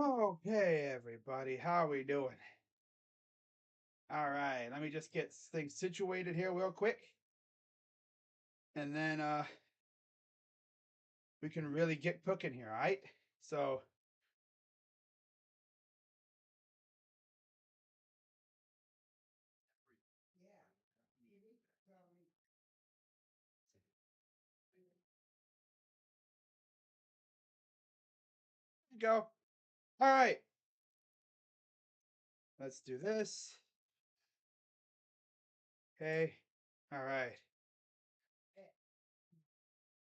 Okay, everybody, how we doing? All right, let me just get things situated here real quick, and then we can really get cooking here, all right? So, go. All right, let's do this. Okay. All right.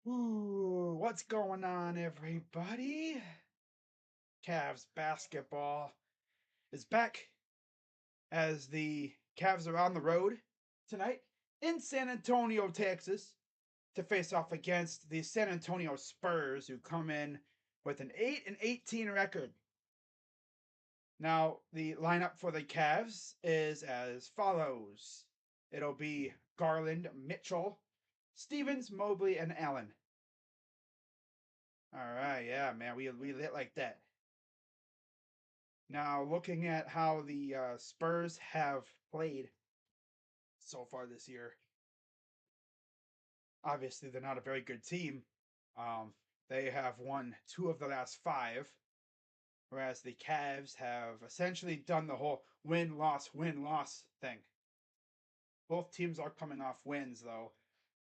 Ooh, what's going on, everybody? Cavs basketball is back as the Cavs are on the road tonight in San Antonio, Texas, to face off against the San Antonio Spurs, who come in with an 8-18 record. Now, the lineup for the Cavs is as follows. It'll be Garland, Mitchell, Stevens, Mobley, and Allen. All right, yeah, man, we lit like that. Now, looking at how the Spurs have played so far this year, obviously they're not a very good team. They have won 2 of the last 5, whereas the Cavs have essentially done the whole win loss thing. Both teams are coming off wins, though.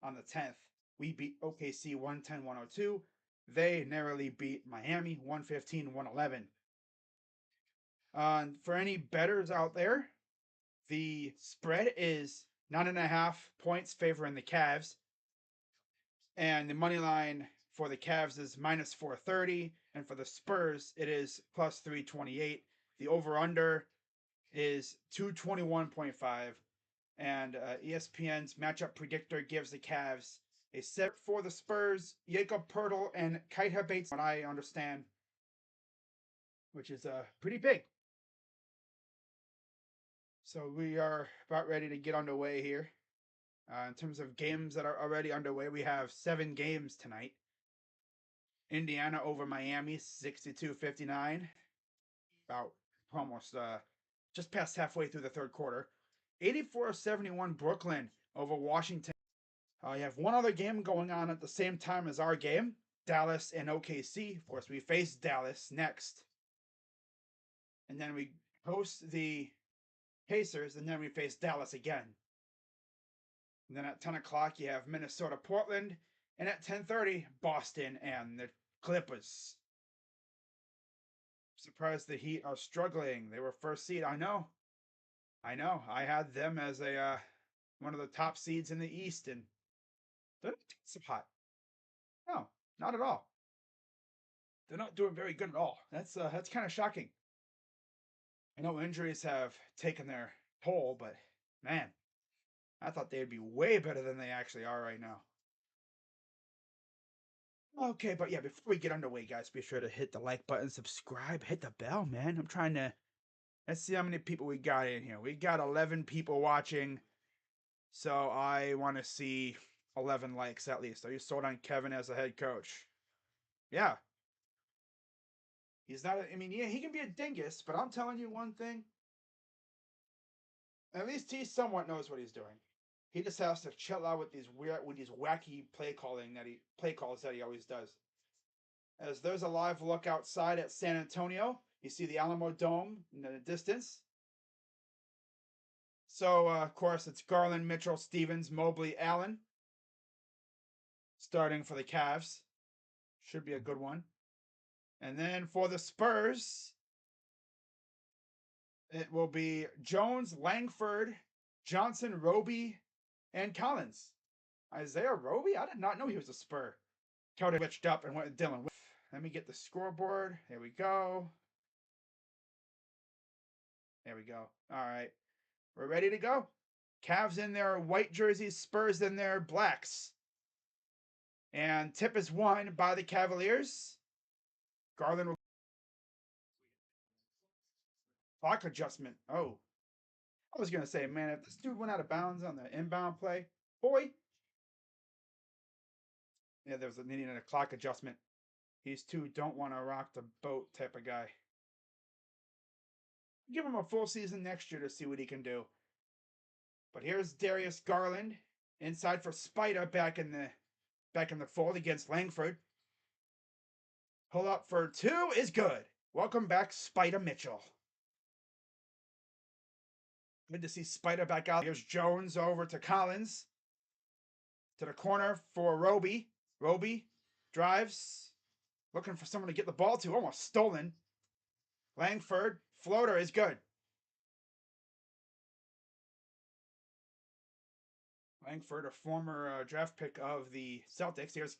On the 10th, we beat OKC 110-102. They narrowly beat Miami 115-111. For any bettors out there, the spread is 9.5 points favoring the Cavs, and the money line for the Cavs is minus 430, and for the Spurs it is plus 328. The over under is 221.5, and ESPN's matchup predictor gives the Cavs a set for the Spurs. Jakob Pertl and Keita Bates, what I understand, which is pretty big. So we are about ready to get underway here. In terms of games that are already underway, we have 7 games tonight. Indiana over Miami, 62-59. About almost just past halfway through the third quarter. 84-71 Brooklyn over Washington. You have one other game going on at the same time as our game, Dallas and OKC. Of course, we face Dallas next. And then we host the Pacers, and then we face Dallas again. And then at 10 o'clock, you have Minnesota, Portland. And at 10:30, Boston and the Clippers. Surprised the Heat are struggling. They were first seed. I know. I had them as a one of the top seeds in the East, and they're not so hot. No, not at all. They're not doing very good at all. That's kind of shocking. I know injuries have taken their toll, but man, I thought they'd be way better than they actually are right now. Okay, but yeah, before we get underway, guys, be sure to hit the like button, subscribe, hit the bell, man. I'm trying to let's see how many people we got in here. We got 11 people watching, so I want to see 11 likes at least. Are you sold on Kevin as a head coach? Yeah. He's not, I mean, yeah, he can be a dingus, but I'm telling you one thing. At least he somewhat knows what he's doing. He just has to chill out with these weird, with these wacky play calls that he always does. As there's a live look outside at San Antonio, you see the Alamo Dome in the distance. So of course it's Garland, Mitchell, Stevens, Mobley, Allen, starting for the Cavs. Should be a good one. And then for the Spurs, it will be Jones, Langford, Johnson, Roby, and Collins. Isaiah Roby? I did not know he was a Spur. Cowder switched up and went with Dylan. Let me get the scoreboard. There we go. There we go. All right. We're ready to go. Cavs in their white jerseys, Spurs in their blacks. And tip is won by the Cavaliers. Garland will clock adjustment. Oh. I was gonna say, man, if this dude went out of bounds on the inbound play, boy. Yeah, there was a needing a clock adjustment. These two don't want to rock the boat type of guy. Give him a full season next year to see what he can do. But here's Darius Garland inside for Spida back in the fold against Langford. Pull up for two is good. Welcome back, Spida Mitchell. Good to see Spida back out. Here's Jones over to Collins. To the corner for Roby. Roby drives. Looking for someone to get the ball to. Almost stolen. Langford. Floater is good. Langford, a former draft pick of the Celtics. Here's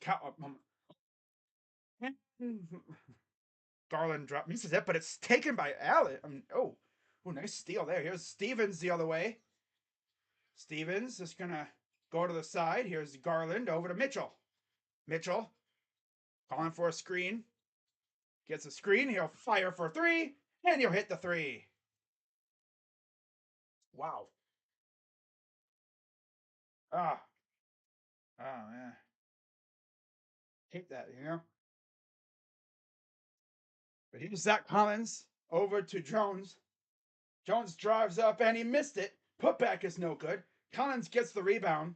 Garland drop misses it, but it's taken by Allen. Oh, nice steal there. Here's Stevens the other way. Stevens is gonna go to the side. Here's Garland over to Mitchell. Mitchell calling for a screen. Gets a screen. He'll fire for three, and he'll hit the three. Wow. Ah. Oh, man. Hate that, you know? But here's Zach Collins over to Jones. Jones drives up and he missed it. Putback is no good. Collins gets the rebound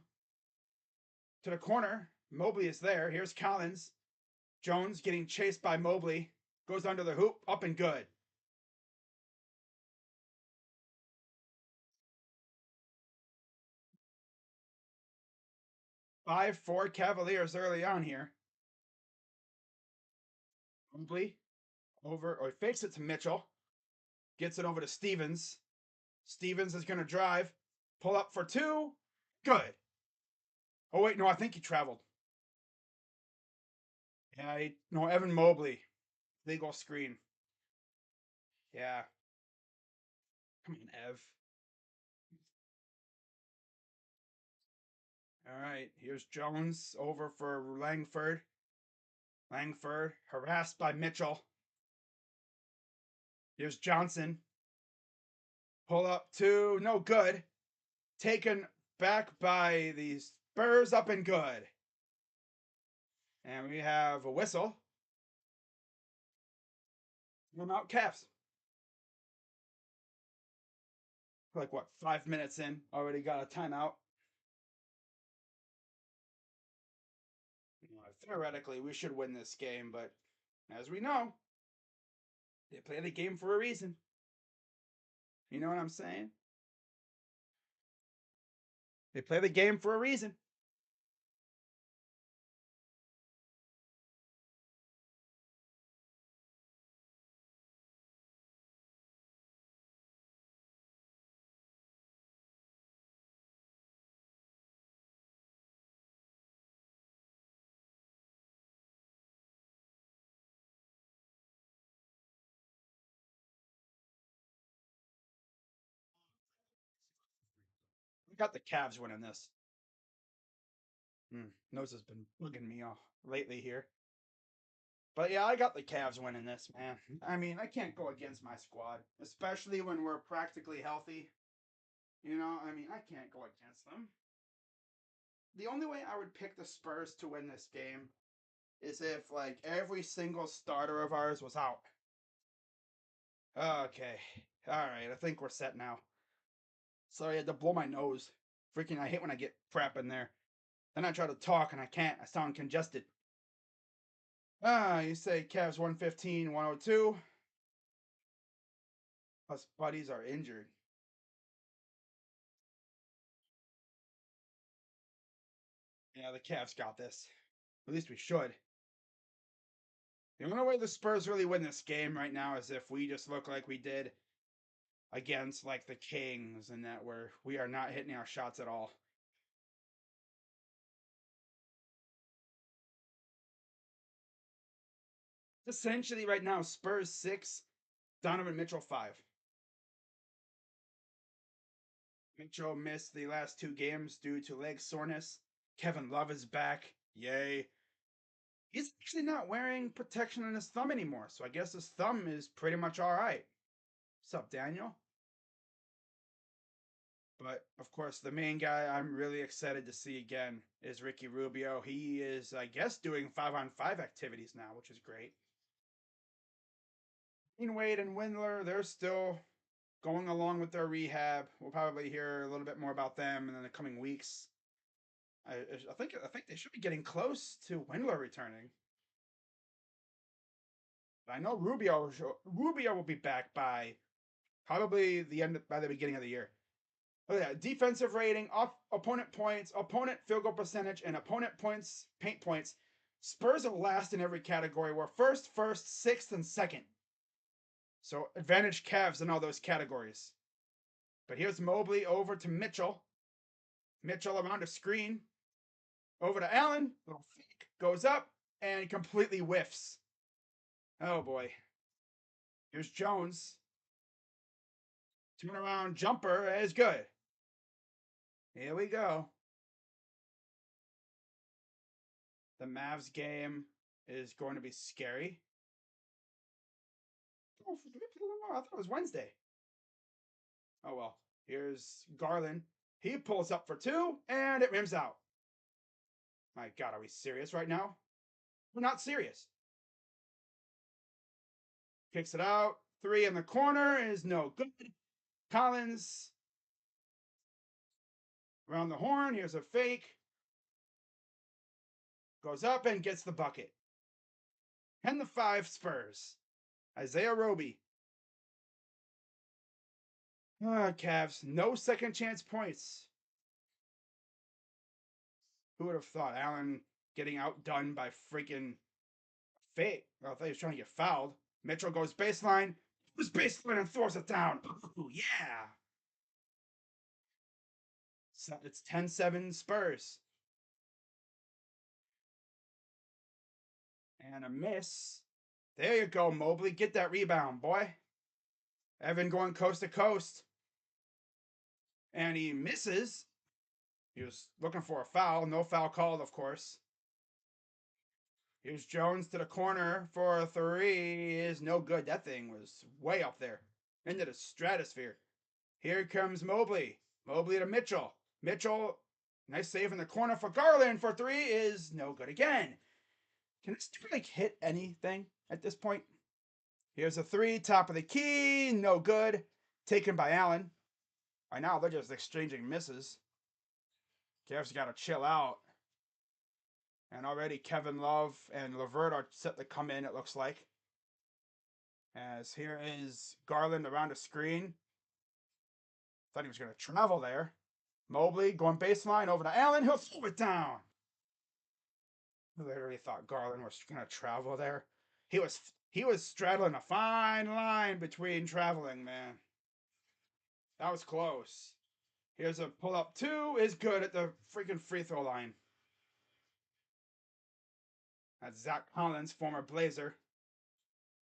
to the corner. Mobley is there. Here's Collins. Jones getting chased by Mobley. Goes under the hoop. Up and good. 5-4 Cavaliers early on here. Mobley over, or fakes it to Mitchell. Gets it over to Stevens. Stevens is going to drive. Pull up for two. Good. Oh, wait, no, I think he traveled. Yeah, no, Evan Mobley. Legal screen. Yeah. Come on, Ev. All right, here's Jones over for Langford. Langford harassed by Mitchell. Here's Johnson. Pull up two, no good. Taken back by the Spurs, up and good. And we have a whistle. Timeout Cavs. Like what, 5 minutes in, already got a timeout. Theoretically, we should win this game, but as we know, they play the game for a reason. You know what I'm saying? They play the game for a reason. We got the Cavs winning this. Nose has been bugging me off lately here. But yeah, I got the Cavs winning this, man. I mean, I can't go against my squad, especially when we're practically healthy. I mean, I can't go against them. The only way I would pick the Spurs to win this game is if, like, every single starter of ours was out. Okay. All right, I think we're set now. Sorry, I had to blow my nose. Freaking, I hate when I get crap in there. Then I try to talk and I can't. I sound congested. You say Cavs 115, 102. Us buddies are injured. Yeah, the Cavs got this. At least we should. The only way the Spurs really win this game right now is if we just look like we did against like the Kings and that where we are not hitting our shots at all. Essentially right now, Spurs 6, Donovan Mitchell 5. Mitchell missed the last 2 games due to leg soreness. Kevin Love is back. Yay. He's actually not wearing protection on his thumb anymore, so I guess his thumb is pretty much all right. What's up, Daniel? But of course, the main guy I'm really excited to see again is Ricky Rubio. He is, I guess, doing 5-on-5 activities now, which is great. Wade and Windler, they're still going along with their rehab. We'll probably hear a little bit more about them in the coming weeks. I think they should be getting close to Windler returning. I know Rubio will be back by probably by the beginning of the year. Oh yeah, defensive rating, off opponent points, opponent field goal percentage, and opponent points, paint points. Spurs are last in every category. We're first, sixth, and second. So advantage Cavs in all those categories. But here's Mobley over to Mitchell. Mitchell around a screen. Over to Allen. Little fake. Goes up and completely whiffs. Oh boy. Here's Jones. Turnaround jumper is good. Here we go. The Mavs game is going to be scary. Oh, I thought it was Wednesday. Oh well. Here's Garland. He pulls up for two, and it rims out. My God, are we serious right now? We're not serious. Kicks it out. Three in the corner is no good. Collins around the horn. Here's a fake. Goes up and gets the bucket. And the 5 Spurs. Isaiah Roby. Cavs, no second chance points. Who would have thought Allen getting outdone by freaking fake? I thought he was trying to get fouled. Mitchell goes baseline. Goes baseline and throws it down. Ooh, yeah. So it's 10-7 Spurs. And a miss. There you go, Mobley. Get that rebound, boy. Evan going coast to coast. And he misses. He was looking for a foul. No foul called, of course. Here's Jones to the corner for a three. Is no good. That thing was way up there into the stratosphere. Here comes Mobley. Mobley to Mitchell. Mitchell, nice save in the corner for Garland for three. Is no good again. Can this dude like hit anything at this point? Here's a three, top of the key. No good. Taken by Allen. Right now, they're just exchanging misses. Cavs got to chill out. And already Kevin Love and LeVert are set to come in, it looks like. As here is Garland around the screen. Thought he was going to travel there. Mobley going baseline over to Allen. He'll throw it down. Literally thought Garland was going to travel there. He was straddling a fine line between traveling, man. That was close. Here's a pull up two. Is good at the freaking free throw line. That's Zach Collins, former Blazer.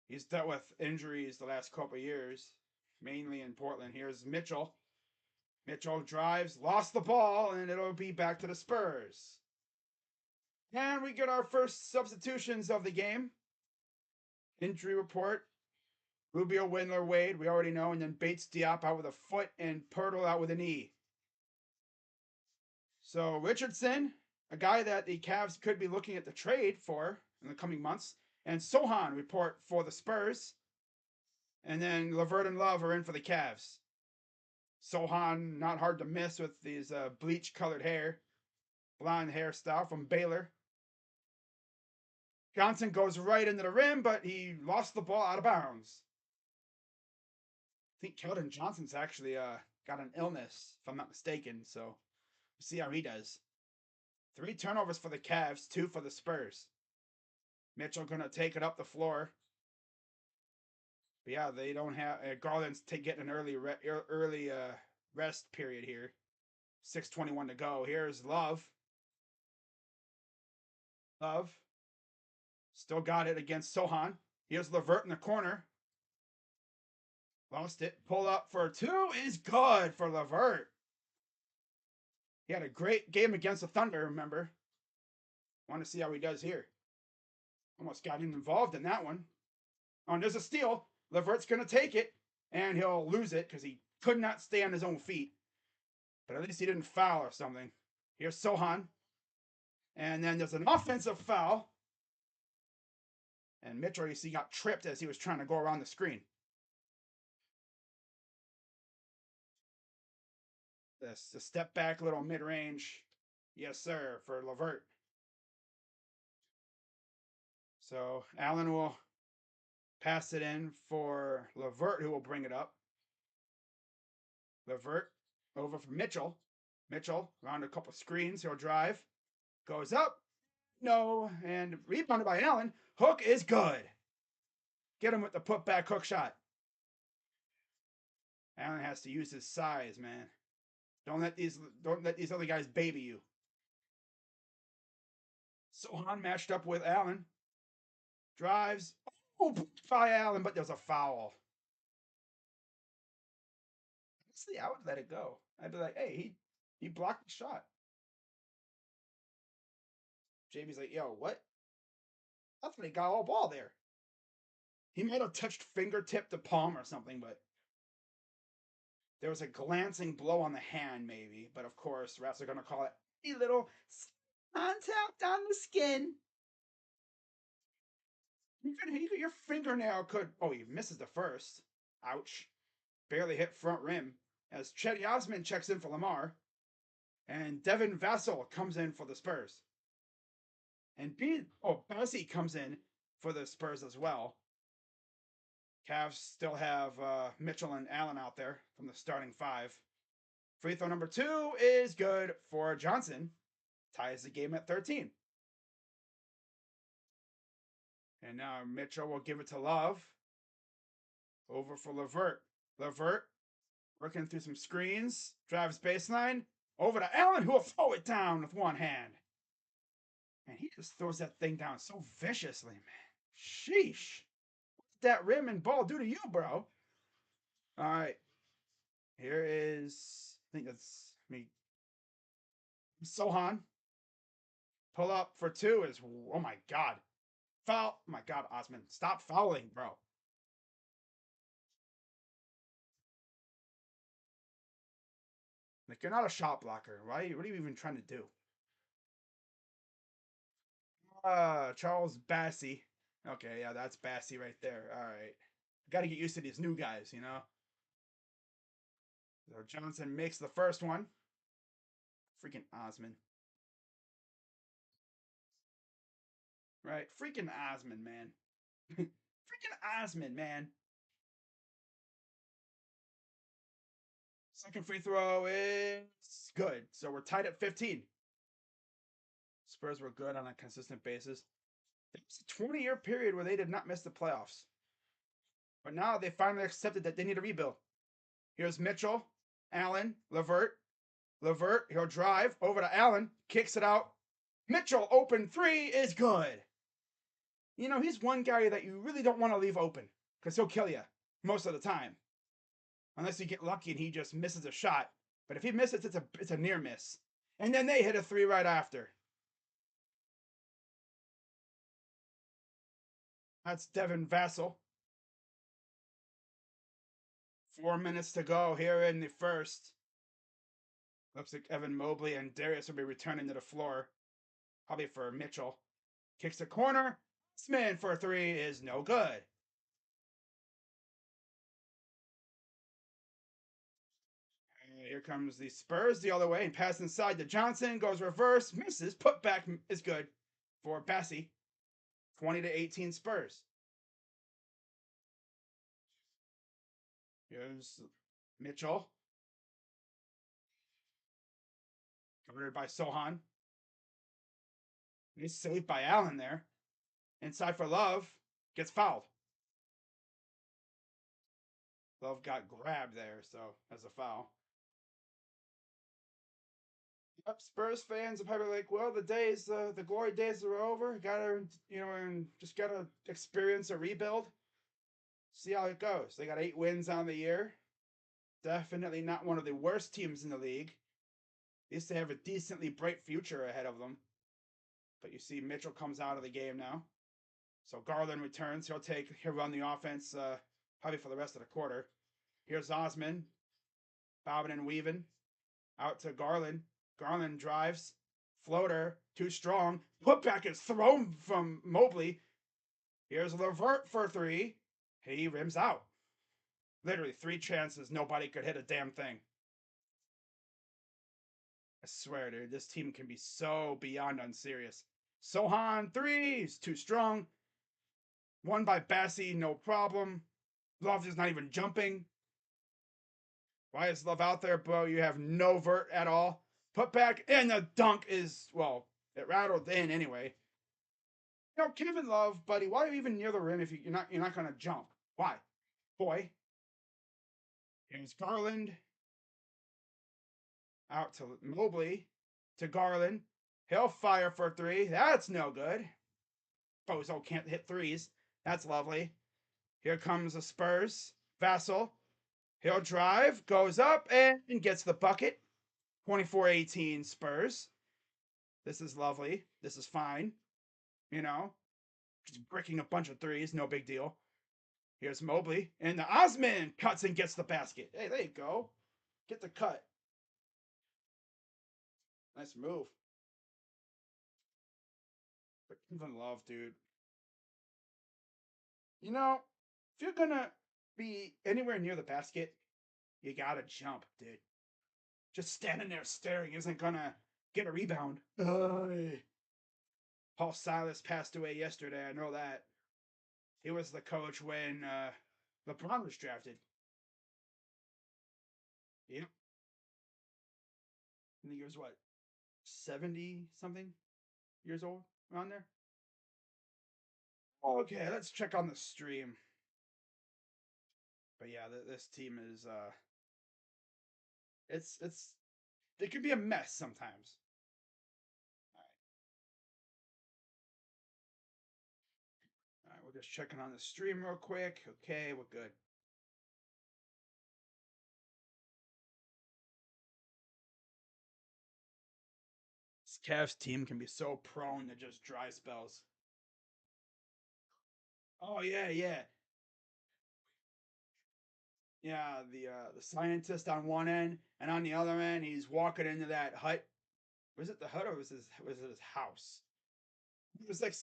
He's dealt with injuries the last couple years, mainly in Portland. Here's Mitchell. Mitchell drives, lost the ball, and it'll be back to the Spurs. And we get our first substitutions of the game. Injury report. Rubio, Windler, Wade, we already know. And then Bates Diop out with a foot and Pirtle out with a knee. So Richardson, a guy that the Cavs could be looking at the trade for in the coming months. And Sohan report for the Spurs. And then LeVert and Love are in for the Cavs. Sohan, not hard to miss with these bleach-colored hair. Blonde hairstyle from Baylor. Johnson goes right into the rim, but he lost the ball out of bounds. I think Keldon Johnson's actually got an illness, if I'm not mistaken, so we'll see how he does. 3 turnovers for the Cavs, 2 for the Spurs. Mitchell going to take it up the floor. But yeah, they don't have Garland's getting an early rest period here. 6:21 to go. Here's Love. Love still got it against Sohan. Here's LeVert in the corner. Lost it. Pull up for 2 is good for LeVert. He had a great game against the Thunder, remember? Want to see how he does here. Almost got involved in that one. Oh, and there's a steal. LeVert's going to take it, and he'll lose it because he could not stay on his own feet. But at least he didn't foul or something. Here's Sohan. And then there's an offensive foul. And Mitchell, you see, got tripped as he was trying to go around the screen. this. A step back, little mid range. Yes, sir, for Levert. So Allen will pass it in for Levert, who will bring it up. Levert over for Mitchell. Mitchell around a couple screens. He'll drive. Goes up. No. And rebounded by Allen. Hook is good. Get him with the putback hook shot. Allen has to use his size, man. Don't let these other guys baby you. Sohan matched up with Allen. Drives. Oh, by Allen, but there's a foul. Honestly, I would let it go. I'd be like, hey, he blocked the shot. JB's like, yo, what? I thought he got all ball there. He might have touched fingertip to palm or something, but there was a glancing blow on the hand, maybe. But of course, refs are going to call it a little contact on the skin. Your fingernail could. Oh, he misses the first. Ouch. Barely hit front rim. As Chetty Osman checks in for Lamar. And Devin Vassell comes in for the Spurs. And Bessie comes in for the Spurs as well. Cavs still have Mitchell and Allen out there from the starting five. Free throw number 2 is good for Johnson. Ties the game at 13. And now Mitchell will give it to Love. Over for Levert. Levert working through some screens. Drives baseline. Over to Allen, who will throw it down with one hand. And he just throws that thing down so viciously, man. Sheesh. What did that rim and ball do to you, bro? All right. Here is, I think that's me. Sohan. Pull up for 2 is, oh my God. Foul. Oh my God, Osman. Stop fouling, bro. Like, you're not a shot blocker. Why? What are you even trying to do? Charles Bassey. Okay, yeah, that's Bassey right there. All right. Got to get used to these new guys, you know? So Johnson makes the first one. Freaking Osman. Right? Freaking Osman, man. Freaking Osman, man. Second free throw is good. So we're tied at 15. Spurs were good on a consistent basis. There was a 20-year period where they did not miss the playoffs. But now they finally accepted that they need a rebuild. Here's Mitchell, Allen, Levert. Levert, he'll drive over to Allen, kicks it out. Mitchell, open 3 is good. You know, he's one guy that you really don't want to leave open because he'll kill you most of the time. Unless you get lucky and he just misses a shot. But if he misses, it's a near miss. And then they hit a 3 right after. That's Devin Vassell. 4 minutes to go here in the first. Looks like Evan Mobley and Darius will be returning to the floor. Probably for Mitchell. Kicks the corner. Smith for 3 is no good. And here comes the Spurs the other way and pass inside to Johnson. Goes reverse. Misses. Put back is good for Bassey. 20-18 Spurs. Here's Mitchell. Covered by Sohan. He's saved by Allen there. Inside for Love. Gets fouled. Love got grabbed there, so as a foul. Yep, Spurs fans are probably like, well, the glory days are over. Gotta, and just gotta experience a rebuild. See how it goes. They got 8 wins on the year. Definitely not one of the worst teams in the league. At least they have a decently bright future ahead of them. But you see Mitchell comes out of the game now. So Garland returns. He'll run the offense probably for the rest of the quarter. Here's Osman. Bobbing and weaving. Out to Garland. Garland drives. Floater. Too strong. Putback is thrown from Mobley. Here's Levert for 3. He rims out. Literally 3 chances. Nobody could hit a damn thing. I swear, dude, this team can be so beyond unserious. Sohan, threes, too strong. One by Bassi, no problem. Love is not even jumping. Why is Love out there, bro? You have no vert at all. Put back, and the dunk is, well, it rattled in anyway. You know, Kevin Love, buddy, why are you even near the rim if you're not gonna jump? Why? Boy. Here's Garland. Out to Mobley. To Garland. He'll fire for three. That's no good. Bozo can't hit threes. That's lovely. Here comes the Spurs. Vassell. He'll drive, goes up, and gets the bucket. 24-18 Spurs. This is lovely. This is fine. You know, just bricking a bunch of threes, no big deal. Here's Mobley, and the Osman cuts and gets the basket. Hey, there you go. Get the cut. Nice move. But Kevin Love, dude. You know, if you're gonna be anywhere near the basket, you gotta jump, dude. Just standing there staring isn't gonna get a rebound. Paul Silas passed away yesterday. I know that. He was the coach when LeBron was drafted. Yep. I think he was what, 70 something years old around there. Okay, let's check on the stream. But yeah, this team is it's it can be a mess sometimes. All right, we're just checking on the stream real quick. Okay, we're good. This Cavs team can be so prone to just dry spells. Oh yeah, yeah. Yeah, the scientist on one end, and on the other end, he's walking into that hut. Was it the hut or was it his house? It was like it's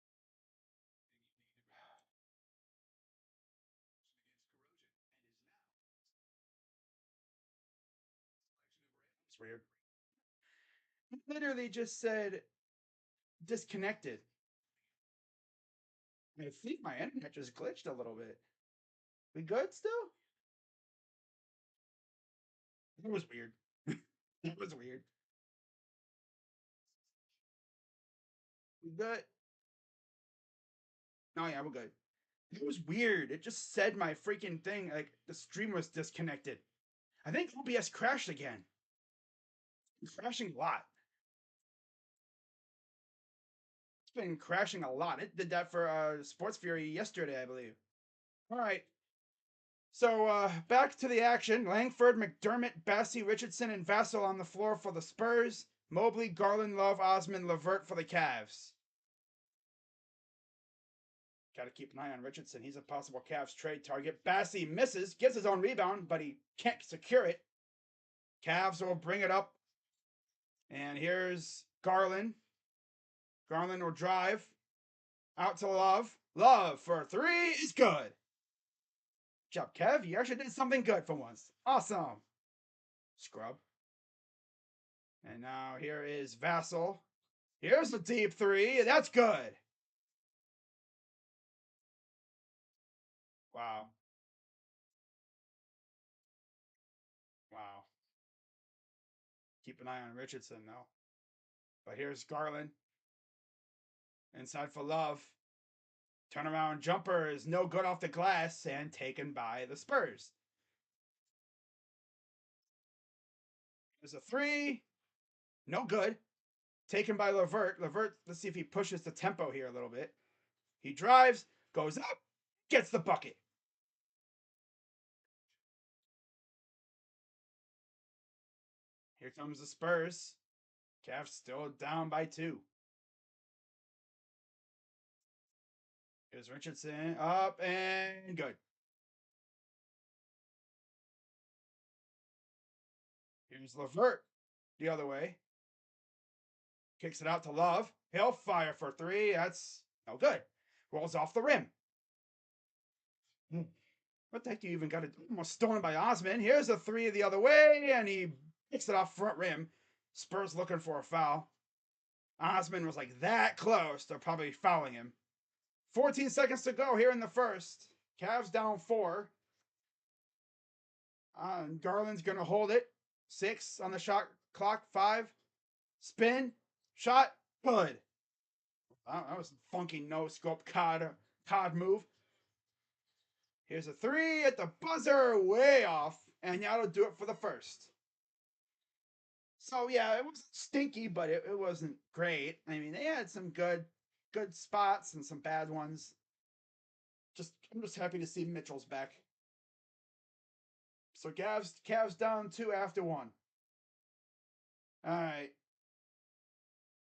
weird. He literally just said disconnected. I think my internet just glitched a little bit. We good still? It was weird. It was weird. We good? Oh yeah, we're good. It was weird. It just said my freaking thing, like the stream was disconnected. I think OBS crashed again. It's crashing a lot. It's been crashing a lot. It did that for Sports Fury yesterday, I believe. All right. So back to the action. Langford, McDermott, Bassie, Richardson, and Vassell on the floor for the Spurs. Mobley, Garland, Love, Osman, Levert for the Cavs. Got to keep an eye on Richardson. He's a possible Cavs trade target. Bassie misses, gets his own rebound, but he can't secure it. Cavs will bring it up. And here's Garland. Garland will drive. Out to Love. Love for three is good. Good job, Kev. You actually did something good for once. Awesome. Scrub. And now here is Vassell. Here's the deep three. That's good. Wow. Wow. Keep an eye on Richardson, though. But here's Garland. Inside for Love. Turnaround jumper is no good off the glass and taken by the Spurs. There's a three. No good. Taken by Levert. Levert, let's see if he pushes the tempo here a little bit. He drives, goes up, gets the bucket. Here comes the Spurs. Cavs still down by two. Here's Richardson up and good. Here's Levert the other way. Kicks it out to Love. He'll fire for three. That's no good. Rolls off the rim. What the heck? You even got it almost stolen by Osman. Here's a three the other way, and he kicks it off front rim. Spurs looking for a foul. Osman was like that close to probably fouling him. 14 seconds to go here in the first. Cavs down 4. Garland's going to hold it. 6 on the shot clock. 5. Spin. Shot. Good. That was a funky no-scope cod move. Here's a 3 at the buzzer. Way off. And that'll do it for the first. So, yeah, it wasn't stinky, but it wasn't great. I mean, they had some good spots and some bad ones. I'm just happy to see Mitchell's back. So Cavs down 2 after 1. All right.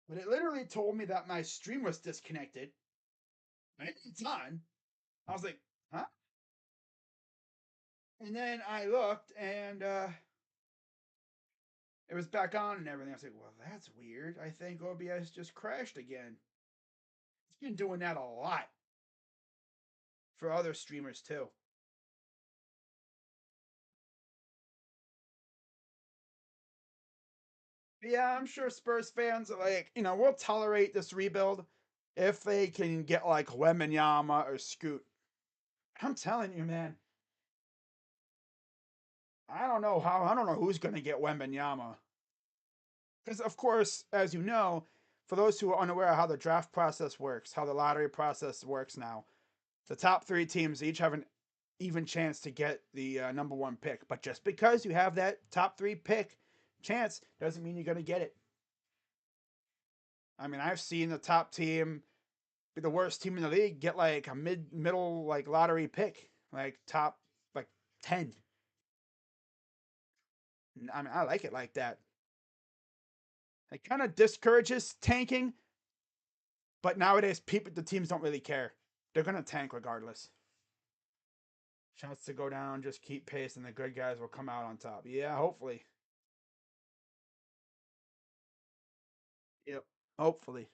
But it literally told me that my stream was disconnected. It's on. I was like, huh? And then I looked and it was back on and everything. I was like, well, that's weird. I think OBS just crashed again. It's been doing that a lot for other streamers too. But yeah, I'm sure Spurs fans are like, we'll tolerate this rebuild if they can get like Wembanyama or Scoot. I'm telling you, man. I don't know who's going to get Wembanyama. Because, of course, as you know, for those who are unaware of how the draft process works, how the lottery process works now, the top 3 teams each have an even chance to get the number 1 pick. But just because you have that top 3 pick chance doesn't mean you're going to get it. I mean, I've seen the top team be the worst team in the league get like a middle like lottery pick, like top like 10. I mean, I like it like that. It kind of discourages tanking, but nowadays the teams don't really care. They're gonna tank regardless. Shots to go down, just keep pace, and the good guys will come out on top. Yeah, hopefully. Yep, hopefully.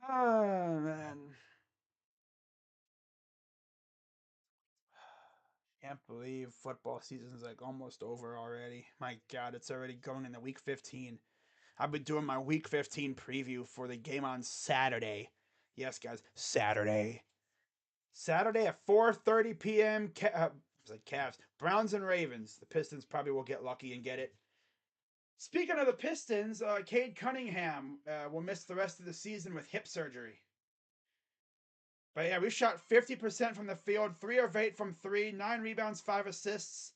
Oh man, can't believe football season's like almost over already. My God, it's already going into week 15. I've been doing my week 15 preview for the game on Saturday. Yes, guys, Saturday. Saturday at 4:30 p.m. Cavs, Browns and Ravens. The Pistons probably will get lucky and get it. Speaking of the Pistons, Cade Cunningham will miss the rest of the season with hip surgery. But yeah, we shot 50% from the field, 3 of 8 from 3, 9 rebounds, 5 assists,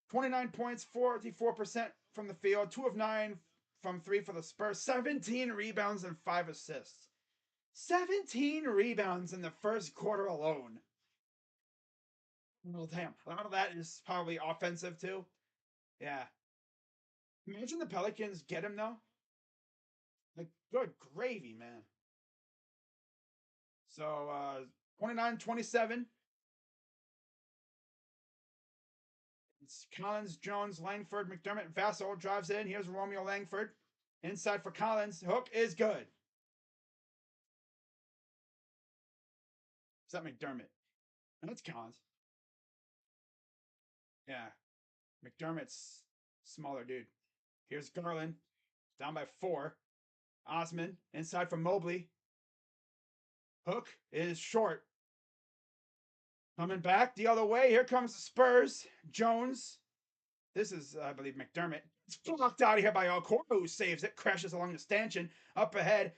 29 points, 44% from the field, 2 of 9 from 3 for the Spurs, 17 rebounds and 5 assists. 17 rebounds in the first quarter alone. Well, damn. A lot of that is probably offensive too. Yeah. Imagine the Pelicans get him though. Like, good gravy, man. So 29-27. It's Collins, Jones, Langford, McDermott, Vassell drives in. Here's Romeo Langford. Inside for Collins. Hook is good. Is that McDermott? And that's Collins. Yeah. McDermott's smaller dude. Here's Garland. Down by 4. Osman. Inside for Mobley. Hook is short. Coming back the other way. Here comes the Spurs. Jones. This is, I believe, McDermott. It's blocked out of here by Okoro, who saves it. Crashes along the stanchion. Up ahead.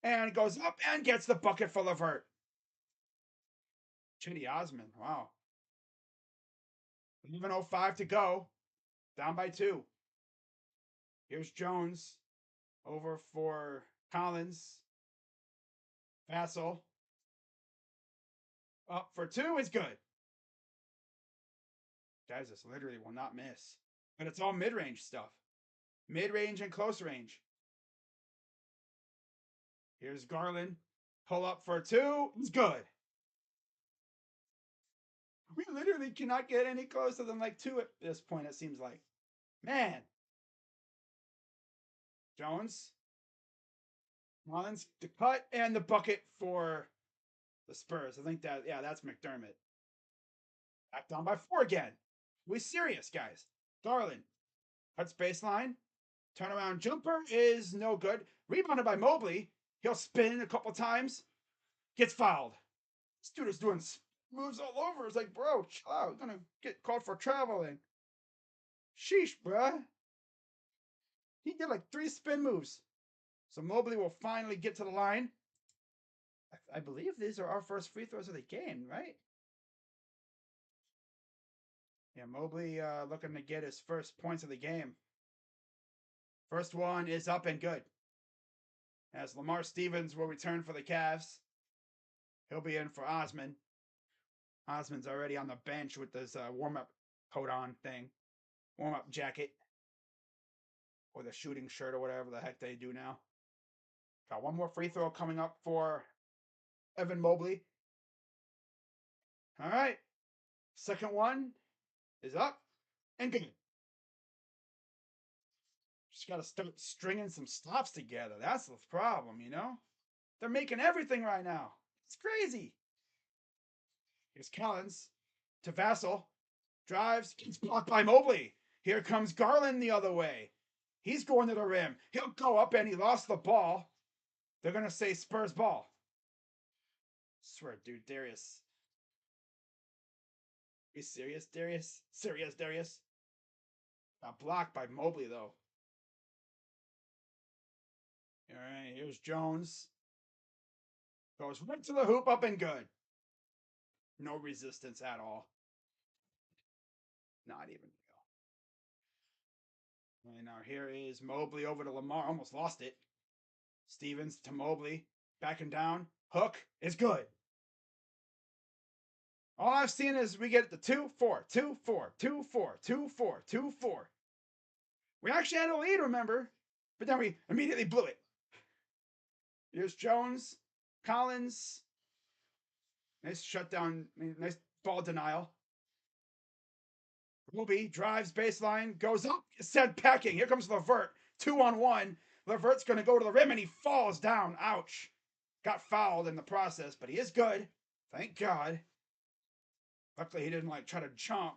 And goes up and gets the bucket for LeVert. Chetty Osman. Wow. 11:05 to go. Down by 2. Here's Jones. Over for Collins. Vassell. Up for 2 is good. Guys, this literally will not miss. But it's all mid-range stuff. Mid-range and close range. Here's Garland. Pull up for 2. It's good. We literally cannot get any closer than like 2 at this point, it seems like. Man. Jones. Mullins, the cut, and the bucket for the Spurs. I think that's McDermott. Back down by 4 again. We serious, guys. Garland. Cuts baseline. Turnaround jumper is no good. Rebounded by Mobley. He'll spin a couple times. Gets fouled. This dude is doing moves all over. It's like, bro, chill out. You're gonna get called for traveling. Sheesh, bruh. He did like 3 spin moves. So Mobley will finally get to the line. I believe these are our first free throws of the game, right? Yeah, Mobley looking to get his first points of the game. First one is up and good. As Lamar Stevens will return for the Cavs. He'll be in for Osman. Osman's already on the bench with his warm-up coat on thing. Warm-up jacket. Or the shooting shirt or whatever the heck they do now. Got one more free throw coming up for Evan Mobley. All right. Second one is up and good. Just got to start stringing some stops together. That's the problem, you know? They're making everything right now. It's crazy. Here's Collins to Vassell. Drives. Gets blocked by Mobley. Here comes Garland the other way. He's going to the rim. He'll go up and he lost the ball. They're going to say Spurs ball. I swear, dude, Darius. Are you serious, Darius? Serious, Darius? Got blocked by Mobley, though. All right, here's Jones. Goes right to the hoop, up and good. No resistance at all. Not even real. And now here is Mobley over to Lamar. Almost lost it. Stevens to Mobley. Backing down. Hook is good. All I've seen is we get the 2-4, 2-4, 2-4, 2-4, 2-4. We actually had a lead, remember? But then we immediately blew it. Here's Jones. Collins. Nice shutdown. Nice ball denial. Ruby drives baseline, goes up, sent packing. Here comes Levert, 2-on-1. Levert's going to go to the rim and he falls down. Ouch. Got fouled in the process, but he is good. Thank God. Luckily, he didn't like try to jump.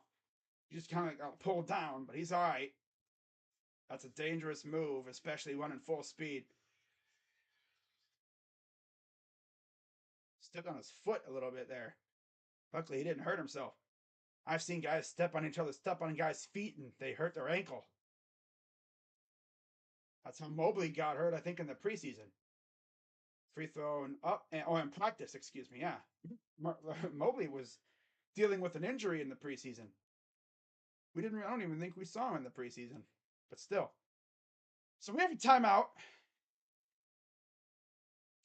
He just kind of got pulled down, but he's all right. That's a dangerous move, especially running full speed. Stepped on his foot a little bit there. Luckily, he didn't hurt himself. I've seen guys step on each other, step on guys' feet, and they hurt their ankle. That's how Mobley got hurt, I think, in the preseason. Free throw and up, and in practice, excuse me. Yeah, Mobley was dealing with an injury in the preseason. I don't even think we saw him in the preseason, but still. So we have a timeout.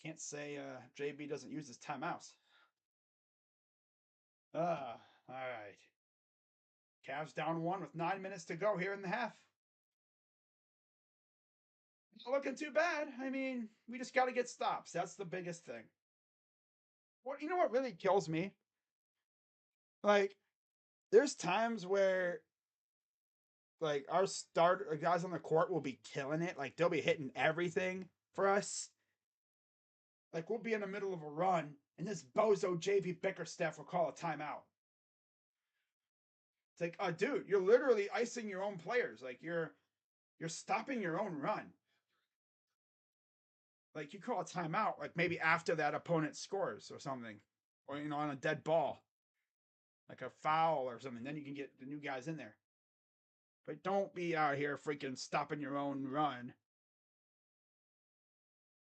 Can't say JB doesn't use his timeouts. All right. Cavs down 1 with 9 minutes to go here in the half. Not looking too bad. I mean, we just got to get stops. That's the biggest thing. You know what really kills me? Like, there's times where, like, our guys on the court will be killing it. Like, they'll be hitting everything for us. Like, we'll be in the middle of a run, and this bozo JV Bickerstaff will call a timeout. It's like, dude, you're literally icing your own players. Like, you're stopping your own run. Like, you call a timeout, like maybe after that opponent scores or something, or on a dead ball, like a foul or something. Then you can get the new guys in there. But don't be out here freaking stopping your own run.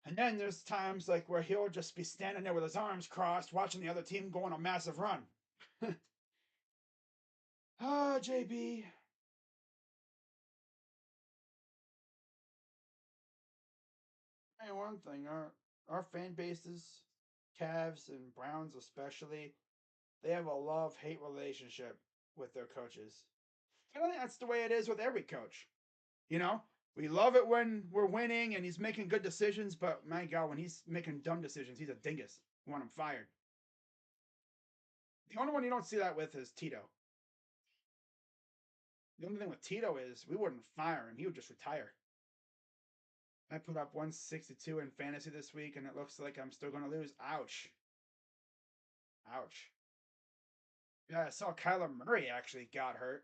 And then there's times like where he'll just be standing there with his arms crossed, watching the other team go on a massive run. JB. Hey, one thing, our fan bases, Cavs and Browns especially, they have a love-hate relationship with their coaches. I think that's the way it is with every coach. We love it when we're winning and he's making good decisions, but my God, when he's making dumb decisions, he's a dingus. We want him fired. The only one you don't see that with is Tito. The only thing with Tito is we wouldn't fire him. He would just retire. I put up 162 in fantasy this week, and it looks like I'm still going to lose. Ouch. Ouch. Yeah, I saw Kyler Murray actually got hurt.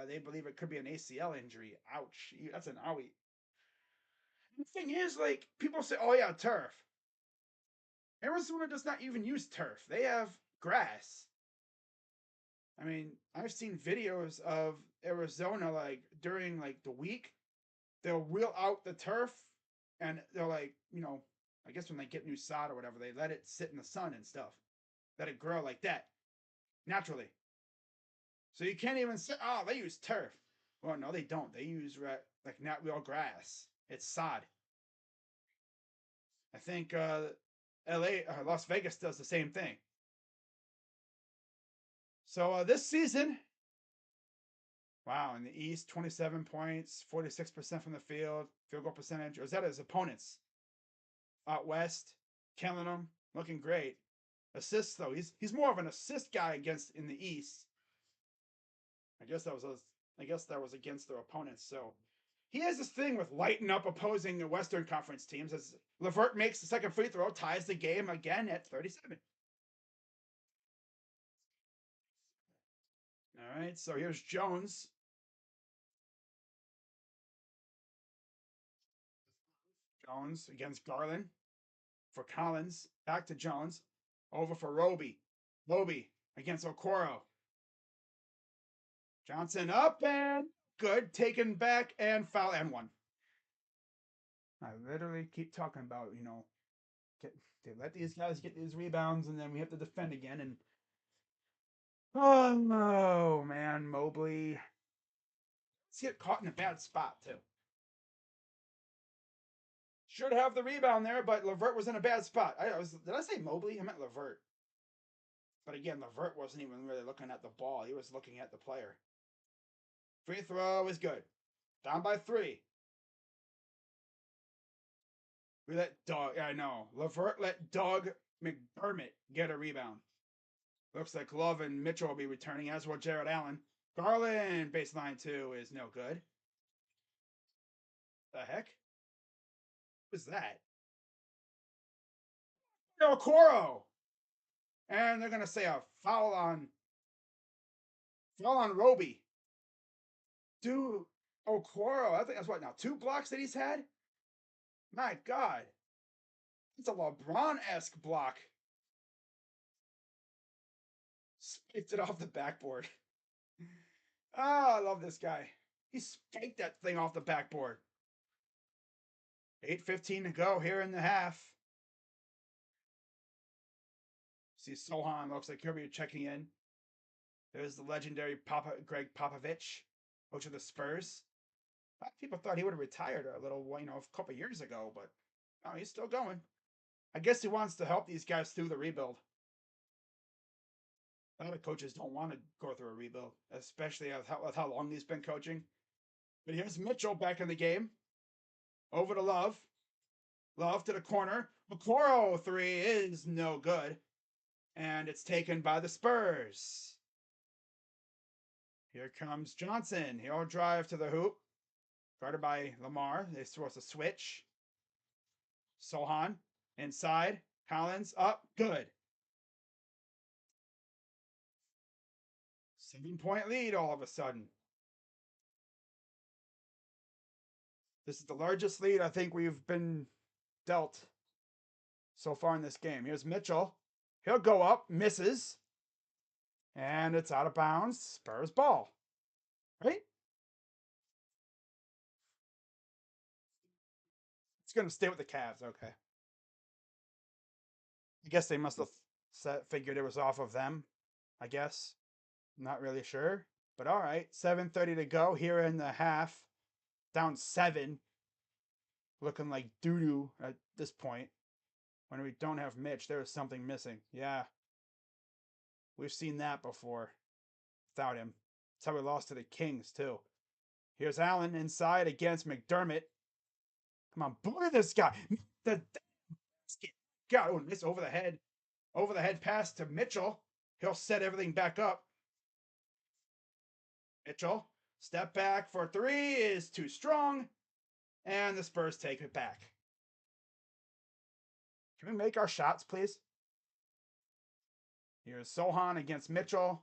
They believe it could be an ACL injury. Ouch. That's an owie. The thing is, like, people say, oh, yeah, turf. Arizona does not even use turf, they have grass. I mean, I've seen videos of Arizona, like, during, like, the week. They'll wheel out the turf and they'll, like, I guess when they get new sod or whatever, they let it sit in the sun and stuff. Let it grow like that naturally. So you can't even say, oh, they use turf. Well, no, they don't. They use like not real grass. It's sod. I think L.A. Las Vegas does the same thing. So this season, wow, in the East, 27 points, 46% from the field goal percentage. Or is that his opponents? Out West, killing them, looking great. Assists though, he's more of an assist guy against in the East. I guess that was against their opponents. So he has this thing with lighting up opposing Western Conference teams as LeVert makes the second free throw, ties the game again at 37. All right, so here's Jones. Jones against Garland for Collins. Back to Jones. Over for Roby. Roby against Okoro. Johnson up and good. Taken back and foul and one. I literally keep talking about, they let these guys get these rebounds and then we have to defend again. And oh no, man, Mobley. Let's get caught in a bad spot too. Should have the rebound there, but LeVert was in a bad spot. Did I say Mobley? I meant LeVert. But again, LeVert wasn't even really looking at the ball. He was looking at the player. Free throw is good. Down by 3. We let Doug, I know. LeVert let Doug McDermott get a rebound. Looks like Love and Mitchell will be returning, as will Jared Allen. Garland, baseline 2 is no good. The heck? What was that? No, Coro! And they're going to say a foul on Roby. Dude, Okoro, I think that's what now, 2 blocks that he's had? My God. It's a LeBron-esque block. Spiked it off the backboard. Ah, I love this guy. He spiked that thing off the backboard. 8:15 to go here in the half. See Sohan looks like he'll be checking in. There's the legendary Greg Popovich, coach of the Spurs. People thought he would have retired a little, a couple years ago, but no, he's still going. I guess he wants to help these guys through the rebuild. A lot of coaches don't want to go through a rebuild, especially with how long he's been coaching. But here's Mitchell back in the game. Over to Love. Love to the corner. Okoro 3 is no good. And it's taken by the Spurs. Here comes Johnson. He'll drive to the hoop. Guarded by Lamar. They're supposed to switch. Sohan inside. Collins up. Good. 7-point lead all of a sudden. This is the largest lead I think we've been dealt so far in this game. Here's Mitchell. He'll go up. Misses. And it's out of bounds. Spurs ball. Right? It's going to stay with the Cavs. Okay. I guess they must have figured it was off of them. I guess. Not really sure. But all right. 7:30 to go here in the half. Down 7. Looking like doo-doo at this point. When we don't have Mitch, there is something missing. Yeah. We've seen that before. Without him. That's how we lost to the Kings, too. Here's Allen inside against McDermott. Come on, bully this guy. The God, oh, miss over the head. Over the head pass to Mitchell. He'll set everything back up. Mitchell, step back for 3 is too strong. And the Spurs take it back. Can we make our shots, please? Here's Sohan against Mitchell.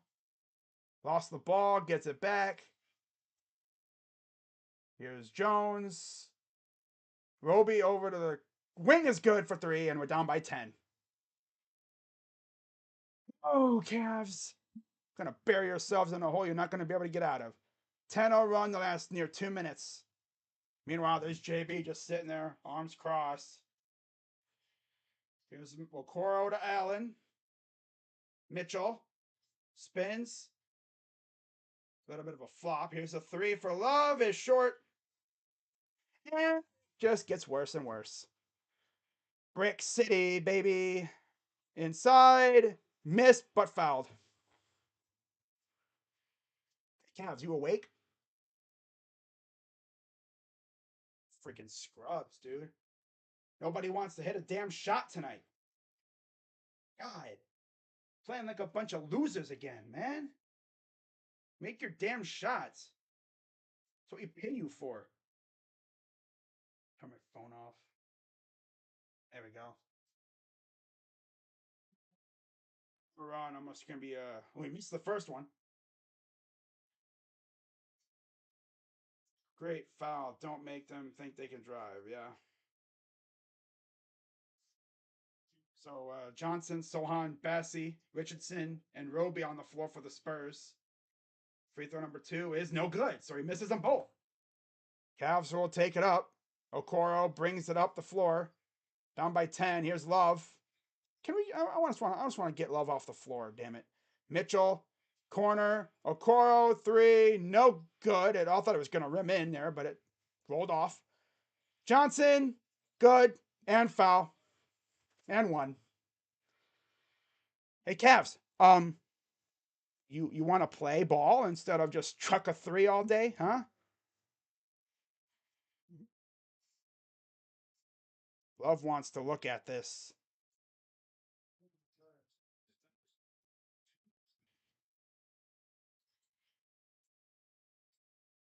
Lost the ball, gets it back. Here's Jones. Roby over to the wing is good for 3, and we're down by 10. Oh, Cavs. Gonna bury yourselves in a hole you're not gonna be able to get out of. 10-0 run the last near 2 minutes. Meanwhile, there's JB just sitting there, arms crossed. Here's Okoro to Allen. Mitchell spins. A little bit of a flop. Here's a 3 for Love. Is short. And just gets worse and worse. Brick City, baby. Inside. Missed, but fouled. Cavs, you awake? Freaking scrubs, dude. Nobody wants to hit a damn shot tonight. God. Playing like a bunch of losers again, man. Make your damn shots. That's what we pay you for. Turn my phone off. There we go. We're on almost gonna be we missed the first one. Great foul. Don't make them think they can drive. Yeah. So Johnson, Sohan, Bassie, Richardson, and Roby on the floor for the Spurs. Free throw number 2 is no good, so he misses them both. Cavs will take it up. Okoro brings it up the floor. Down by 10. Here's Love. Can we? I just want to get Love off the floor. Damn it. Mitchell, corner. Okoro 3, no good. I thought it was going to rim in there, but it rolled off. Johnson, good, and foul, and 1. Hey Cavs, you want to play ball instead of just truck a 3 all day, huh? Love wants to look at this.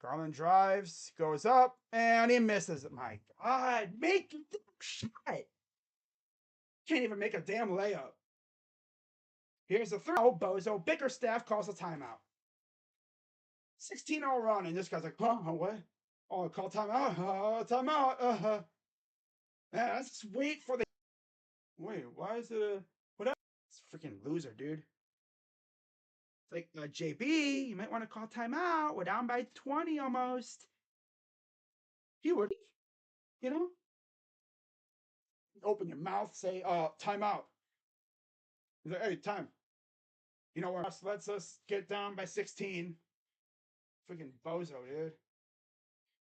Garland drives, goes up, and he misses it. My God, make the shot. Can't even make a damn layup. Here's a throw. Bozo Bickerstaff calls a timeout. 16-0 run, and this guy's like, huh, what? Oh, call timeout. Timeout. Yeah, let's just wait for the. Wait, why is it a. What else? It's a freaking loser, dude. It's like, JB, you might want to call timeout. We're down by 20 almost. You would, you know? Open your mouth, say, timeout. He's like, hey, time. You know where lets us get down by 16. Freaking bozo, dude. It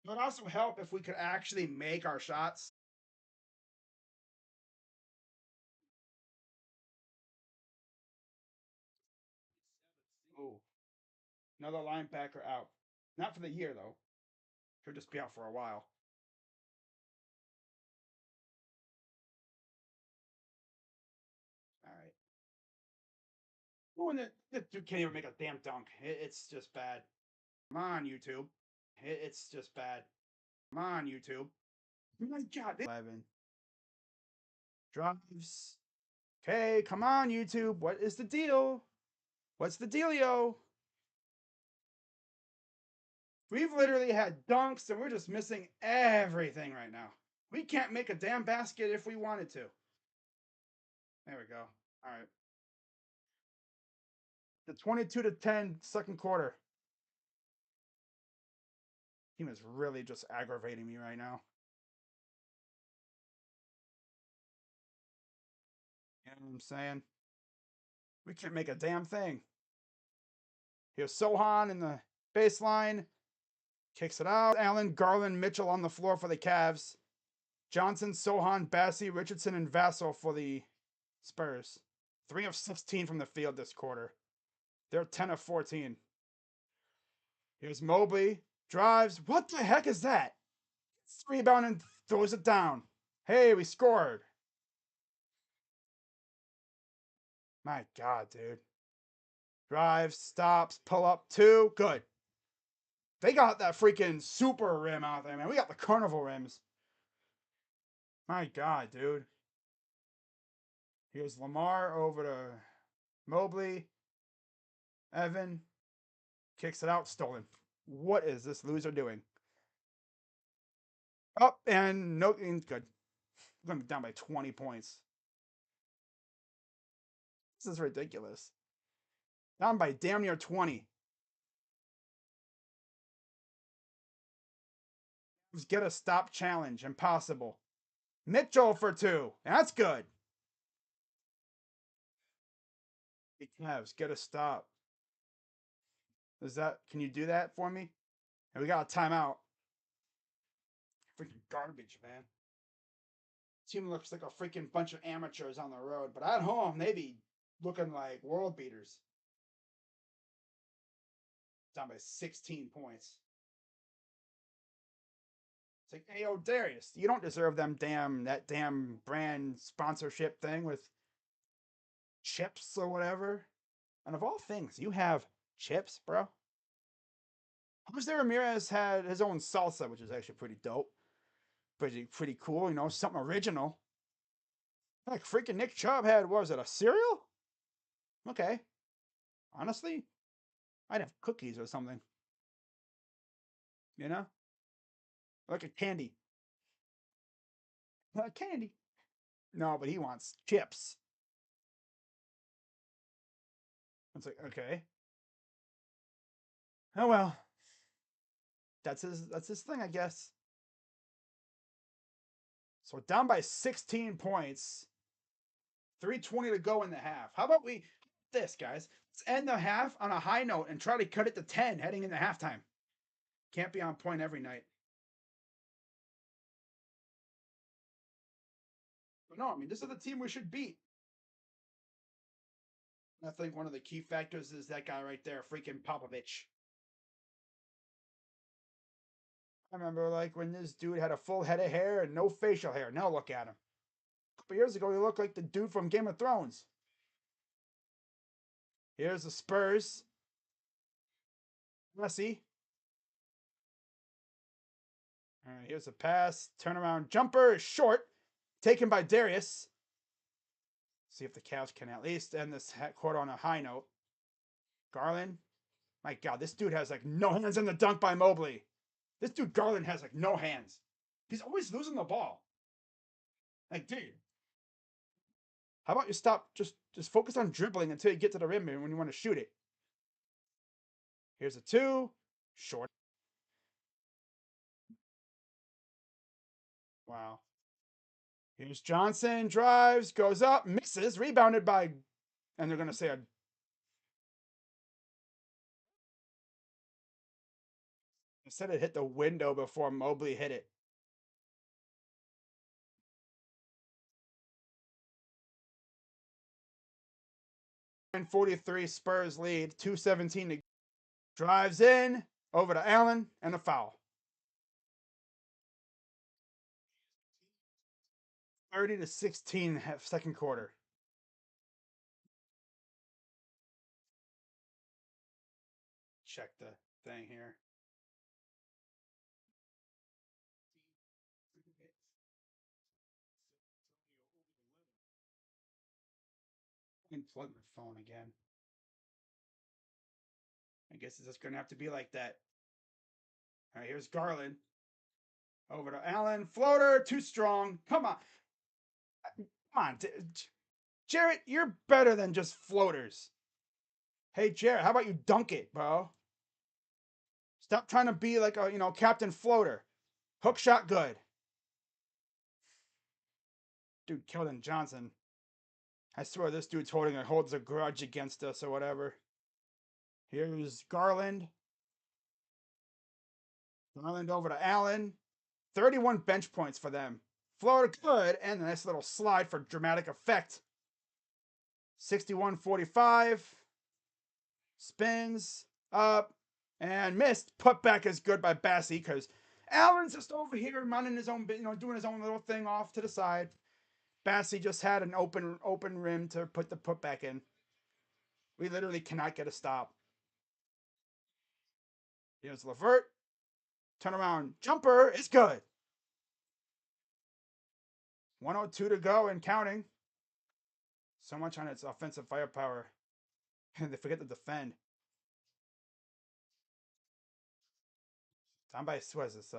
would also help if we could actually make our shots. Oh, another linebacker out. Not for the year, though. He'll just be out for a while. All right. Oh, and the dude can't even make a damn dunk. It's just bad. Come on, YouTube. It's just bad. Come on, YouTube. Oh my God. 11. Drives. Okay, come on, YouTube. What is the deal? What's the dealio? We've literally had dunks and we're just missing everything right now. We can't make a damn basket if we wanted to. There we go. All right. The 22-10 second quarter. Team is really just aggravating me right now. You know what I'm saying? We can't make a damn thing. Here's Sohan in the baseline. Kicks it out. Allen, Garland, Mitchell on the floor for the Cavs. Johnson, Sohan, Bassie, Richardson, and Vassell for the Spurs. 3 of 16 from the field this quarter. They're 10 of 14. Here's Mobley. Drives. What the heck is that? Rebound and throws it down. Hey, we scored. My God, dude. Drives, stops, pull up 2. Good. They got that freaking super rim out there, man. We got the carnival rims. My God, dude. Here's Lamar over to Mobley. Evan. Kicks it out, stolen. What is this loser doing? Up and no, good. I'm going to be down by 20 points. This is ridiculous. Down by damn near 20. Get a stop challenge. Impossible. Mitchell for 2. That's good. The Cavs get a stop. Is that? Can you do that for me? And we got a timeout. Freaking garbage, man. Team looks like a freaking bunch of amateurs on the road, but at home they be looking like world beaters. Down by 16 points. It's like, hey, yo, Darius, you don't deserve that damn brand sponsorship thing with chips or whatever. And of all things, you have chips, bro. Jose Ramirez had his own salsa, which is actually pretty dope. Pretty cool, something original. Like freaking Nick Chubb had, what was it, a cereal? Okay. Honestly, I'd have cookies or something. You know? Like a candy. Candy. No, but he wants chips. It's like, okay. Oh well. That's his thing, I guess. So down by 16 points. 3:20 to go in the half. How about this, guys? Let's end the half on a high note and try to cut it to 10 heading into halftime. Can't be on point every night. But no, I mean, this is the team we should beat. I think one of the key factors is that guy right there, freaking Popovich. I remember like when this dude had a full head of hair and no facial hair. Now look at him. A couple years ago, he looked like the dude from Game of Thrones. Here's the Spurs. Messi. All right, here's a pass. Turnaround jumper is short. Taken by Darius. See if the Cavs can at least end this quarter on a high note. Garland. My God, this dude has like no hands in the dunk by Mobley. This dude Garland has like no hands. He's always losing the ball. Like, dude, how about you stop? Just focus on dribbling until you get to the rim when you want to shoot it. Here's a 2. Short. Wow. Here's Johnson. Drives. Goes up. Misses. Rebounded by. And they're going to say a. Instead it hit the window before Mobley hit it. 43 Spurs lead. 2:17 to. Drives in. Over to Allen. And a foul. 30-16 second quarter. Check the thing here. Unplug my phone again. I guess it's just going to have to be like that. All right, here's Garland. Over to Allen. Floater, too strong. Come on. Come on. Jarrett, you're better than just floaters. Hey, Jarrett, how about you dunk it, bro? Stop trying to be like a, Captain Floater. Hook shot, good. Dude, Keldon Johnson. I swear this dude's holds a grudge against us or whatever. Here's Garland. Garland over to Allen. 31 bench points for them. Florida good, and a nice little slide for dramatic effect. 61-45. Spins up and missed. Put back is good by Bassey because Allen's just over here running his own, doing his own little thing off to the side. Bassey just had an open rim to put the putback in. We literally cannot get a stop. Here's Levert. Turnaround jumper is good. 102 to go and counting. So much on its offensive firepower. And they forget to defend. Down by, what is this,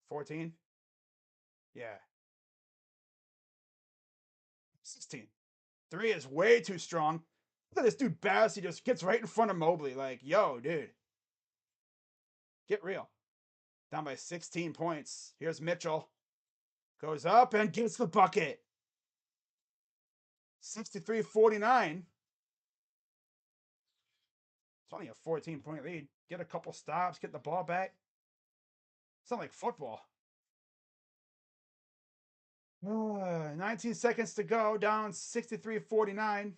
14? Yeah, 16. 3 is way too strong. Look at this dude Bass. He just gets right in front of Mobley. Like, yo, dude, get real. Down by 16 points. Here's Mitchell. Goes up and gets the bucket. 63-49. It's only a 14-point lead. Get a couple stops, get the ball back. It's not like football. 19 seconds to go. Down 63-49.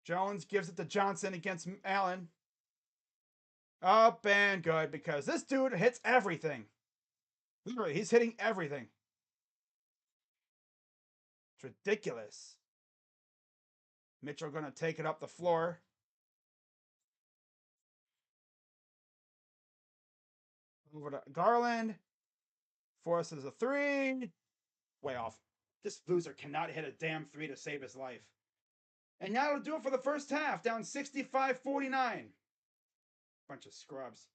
Jones gives it to Johnson against Allen. Up and good, because this dude hits everything. Literally, he's hitting everything. It's ridiculous. Mitchell going to take it up the floor. Over to Garland. Forces a 3. Way off. This loser cannot hit a damn 3 to save his life. And now it'll do it for the first half. Down 65-49. Bunch of scrubs.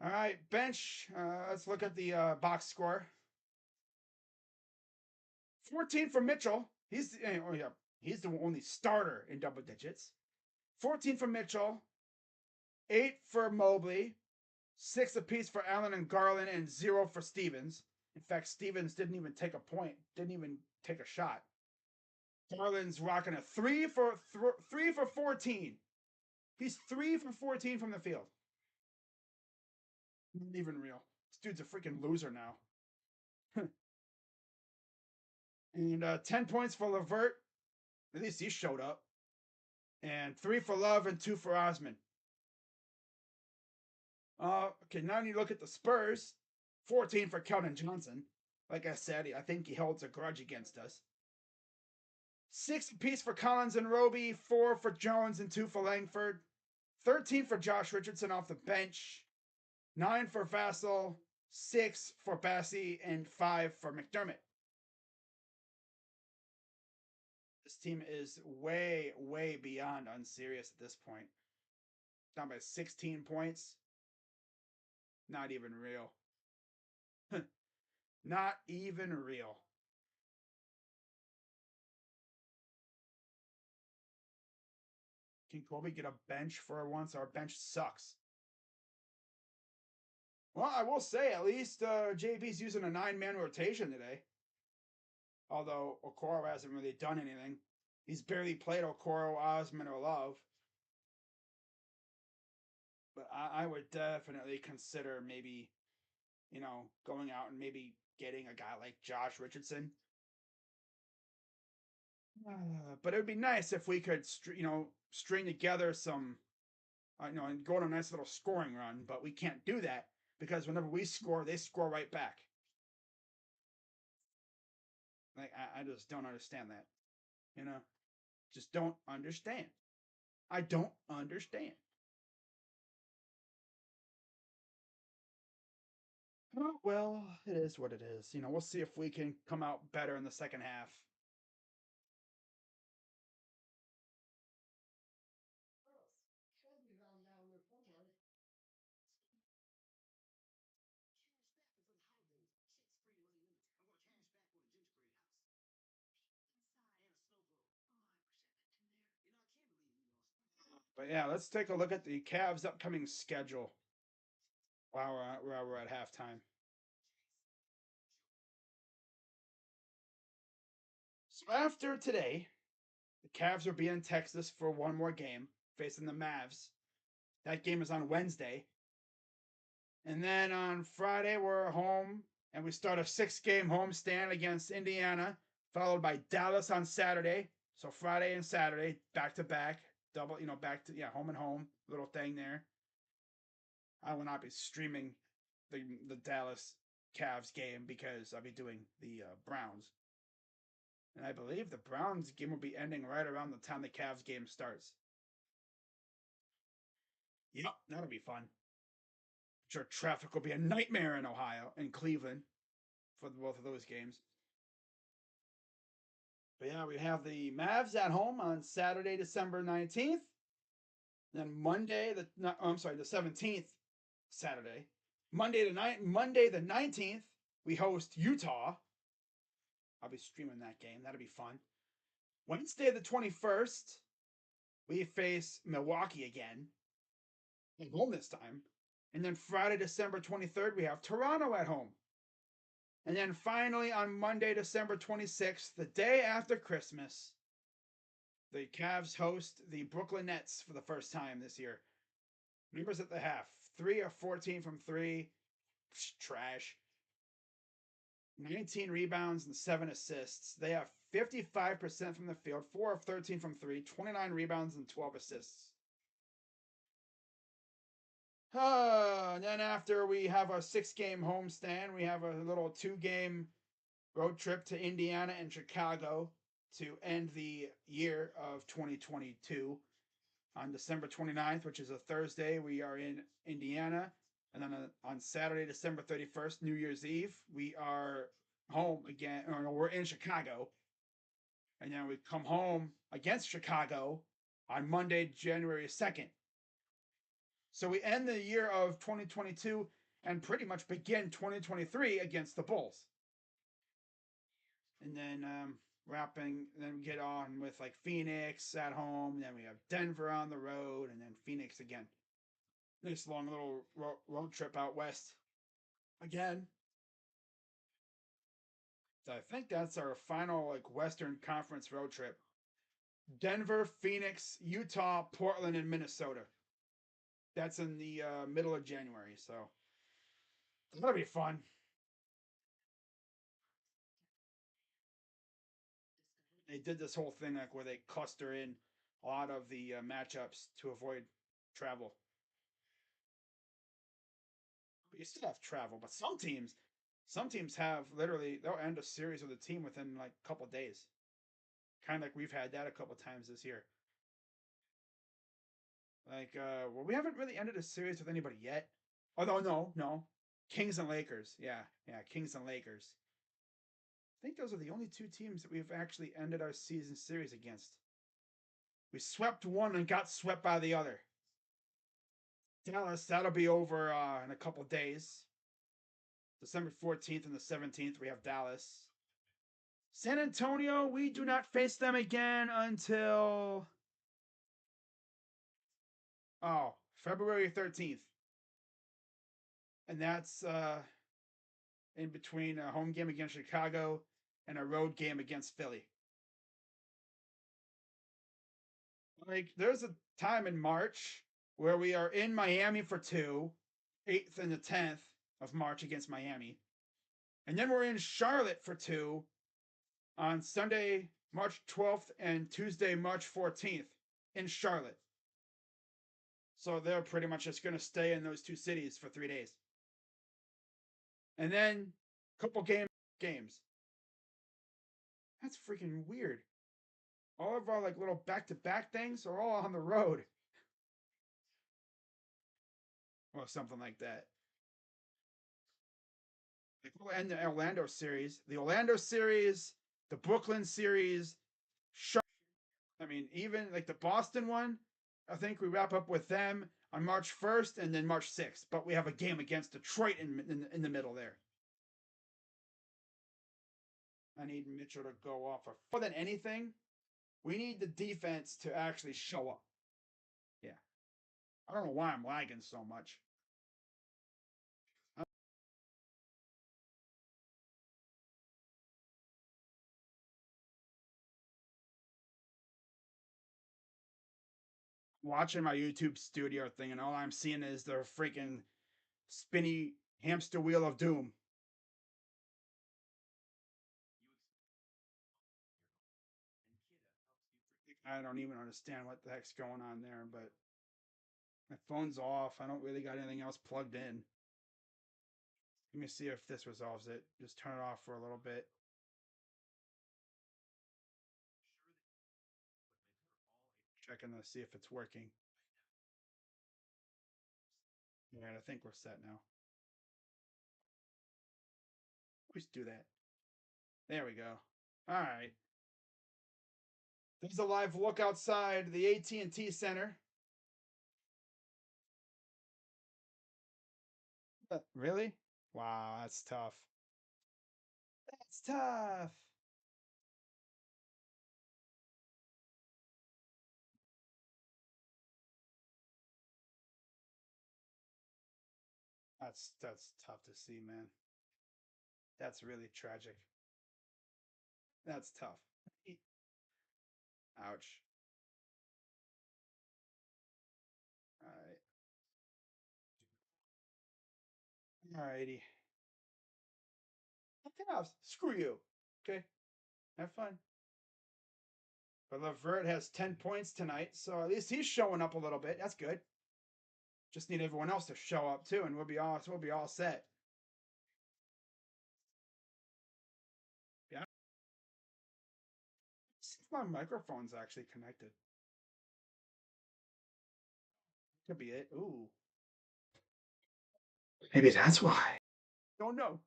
All right, bench. Let's look at the box score. 14 for Mitchell. He's the only starter in double digits. 14 for Mitchell. 8 for Mobley. 6 apiece for Allen and Garland, and 0 for Stevens. In fact, Stevens didn't even take a point. Didn't even take a shot. Garland's rocking a 3 for 14. He's 3 for 14 from the field. Not even real. This dude's a freaking loser now. And 10 points for Levert. At least he showed up. And 3 for Love and 2 for Osman. Okay, now you look at the Spurs. 14 for Keldon Johnson. Like I said, I think he holds a grudge against us. 6 apiece for Collins and Roby. 4 for Jones and 2 for Langford. 13 for Josh Richardson off the bench. 9 for Vassell. 6 for Bassie. And 5 for McDermott. This team is way, way beyond unserious at this point. Down by 16 points. Not even real. Not even real. Can Kobe get a bench for once? Our bench sucks. Well, I will say, at least JB's using a 9-man rotation today. Although Okoro hasn't really done anything. He's barely played Okoro, Osman, or Love. But I would definitely consider maybe, going out and maybe getting a guy like Josh Richardson. But it would be nice if we could, string together some, and go on a nice little scoring run. But we can't do that because whenever we score, they score right back. Like I just don't understand that. Just don't understand. I don't understand. Oh, well, it is what it is. We'll see if we can come out better in the second half. But yeah, let's take a look at the Cavs' upcoming schedule while we're at halftime. So after today, the Cavs will be in Texas for one more game, facing the Mavs. That game is on Wednesday. And then on Friday, we're home and we start a 6-game homestand against Indiana, followed by Dallas on Saturday. So Friday and Saturday, back to back, double, back to, home and home, little thing there. I will not be streaming the Dallas Cavs game because I'll be doing the Browns. And I believe the Browns game will be ending right around the time the Cavs game starts. Yep, that'll be fun. I'm sure traffic will be a nightmare in Ohio and Cleveland for both of those games. But yeah, we have the Mavs at home on Saturday, December 19th. Then Monday the no, oh, I'm sorry, the 17th, Saturday. Monday the 19th, we host Utah. I'll be streaming that game. That'll be fun. Wednesday the 21st, we face Milwaukee again. At home this time. And then Friday, December 23rd, we have Toronto at home. And then finally on Monday, December 26th, the day after Christmas, the Cavs host the Brooklyn Nets for the first time this year. Numbers at the half 3 of 14 from three. Trash. 19 rebounds and 7 assists. They have 55% from the field, 4 of 13 from three, 29 rebounds and 12 assists. And then after we have a 6-game homestand, we have a little 2-game road trip to Indiana and Chicago to end the year of 2022. On December 29th, which is a Thursday, we are in Indiana. And then on Saturday, December 31st, New Year's Eve, we are home again. Or no, we're in Chicago. And then we come home against Chicago on Monday, January 2nd. So we end the year of 2022 and pretty much begin 2023 against the Bulls. And then then we get on with like Phoenix at home. Then we have Denver on the road, and then Phoenix again. Nice long little road trip out west again. So I think that's our final like Western Conference road trip. Denver, Phoenix, Utah, Portland, and Minnesota. That's in the middle of January, so that'll be fun. They did this whole thing like where they cluster in a lot of the matchups to avoid travel. But you still have travel. But some teams have literally they'll end a series with a team within like a couple days. Kind of like we've had that a couple times this year. Like, well, we haven't really ended a series with anybody yet. Oh no, Kings and Lakers. Yeah, Kings and Lakers. I think those are the only two teams that we've actually ended our season series against. We swept one and got swept by the other. Dallas, that'll be over in a couple days. December 14th and the 17th, we have Dallas. San Antonio, we do not face them again until February 13th. And that's in between a home game against Chicago and a road game against Philly. Like, there's a time in March where we are in Miami for 2, 8th and the 10th of March against Miami. And then we're in Charlotte for 2 on Sunday, March 12th and Tuesday, March 14th in Charlotte. So they're pretty much just going to stay in those two cities for 3 days. And then a couple games. That's freaking weird. All of our like little back-to-back things are all on the road. Or something like that. Like we'll end the Orlando series. The Orlando series, the Brooklyn series, I mean, even like the Boston one, I think we wrap up with them on March 1st and then March 6th. But we have a game against Detroit in the middle there. I need Mitchell to go off. More than anything, we need the defense to actually show up. Yeah. I don't know why I'm lagging so much. I'm watching my YouTube studio thing, and all I'm seeing is the freaking spinny hamster wheel of doom. I don't even understand what the heck's going on there, but my phone's off. I don't really got anything else plugged in. Let me see if this resolves it. Just turn it off for a little bit. Checking to see if it's working. All right, I think we're set now. Always do that. There we go. All right. This is a live look outside the AT&T Center. Really? Wow, that's tough. That's tough. That's tough to see, man. That's really tragic. That's tough. Ouch. All right. All righty. Playoffs. Screw you. Okay. Have fun. But Levert has 10 points tonight, so at least he's showing up a little bit. That's good. Just need everyone else to show up too, and we'll be all set. Yeah. See if my microphone's actually connected. Could be it. Ooh. Maybe that's why. Don't know.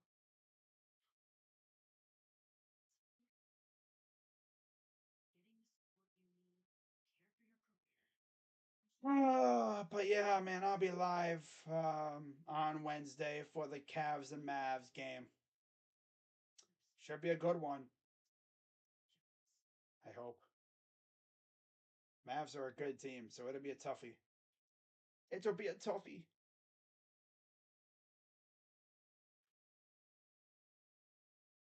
But yeah, man, I'll be live on Wednesday for the Cavs and Mavs game. Should be a good one. I hope. Mavs are a good team, so it'll be a toughie. It'll be a toughie.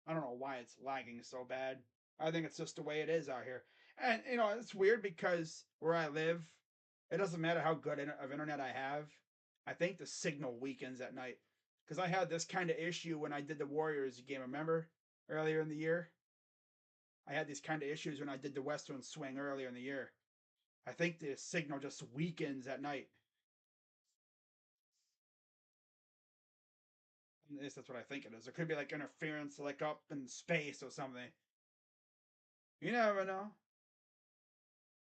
I don't know why it's lagging so bad. I think it's just the way it is out here. And it's weird because where I live, it doesn't matter how good of internet I have. I think the signal weakens at night because I had this kind of issue when I did the Warriors game. Remember earlier in the year, I had these kind of issues when I did the Western Swing earlier in the year. I think the signal just weakens at night. At least that's what I think it is. There could be like interference, like up in space or something. You never know.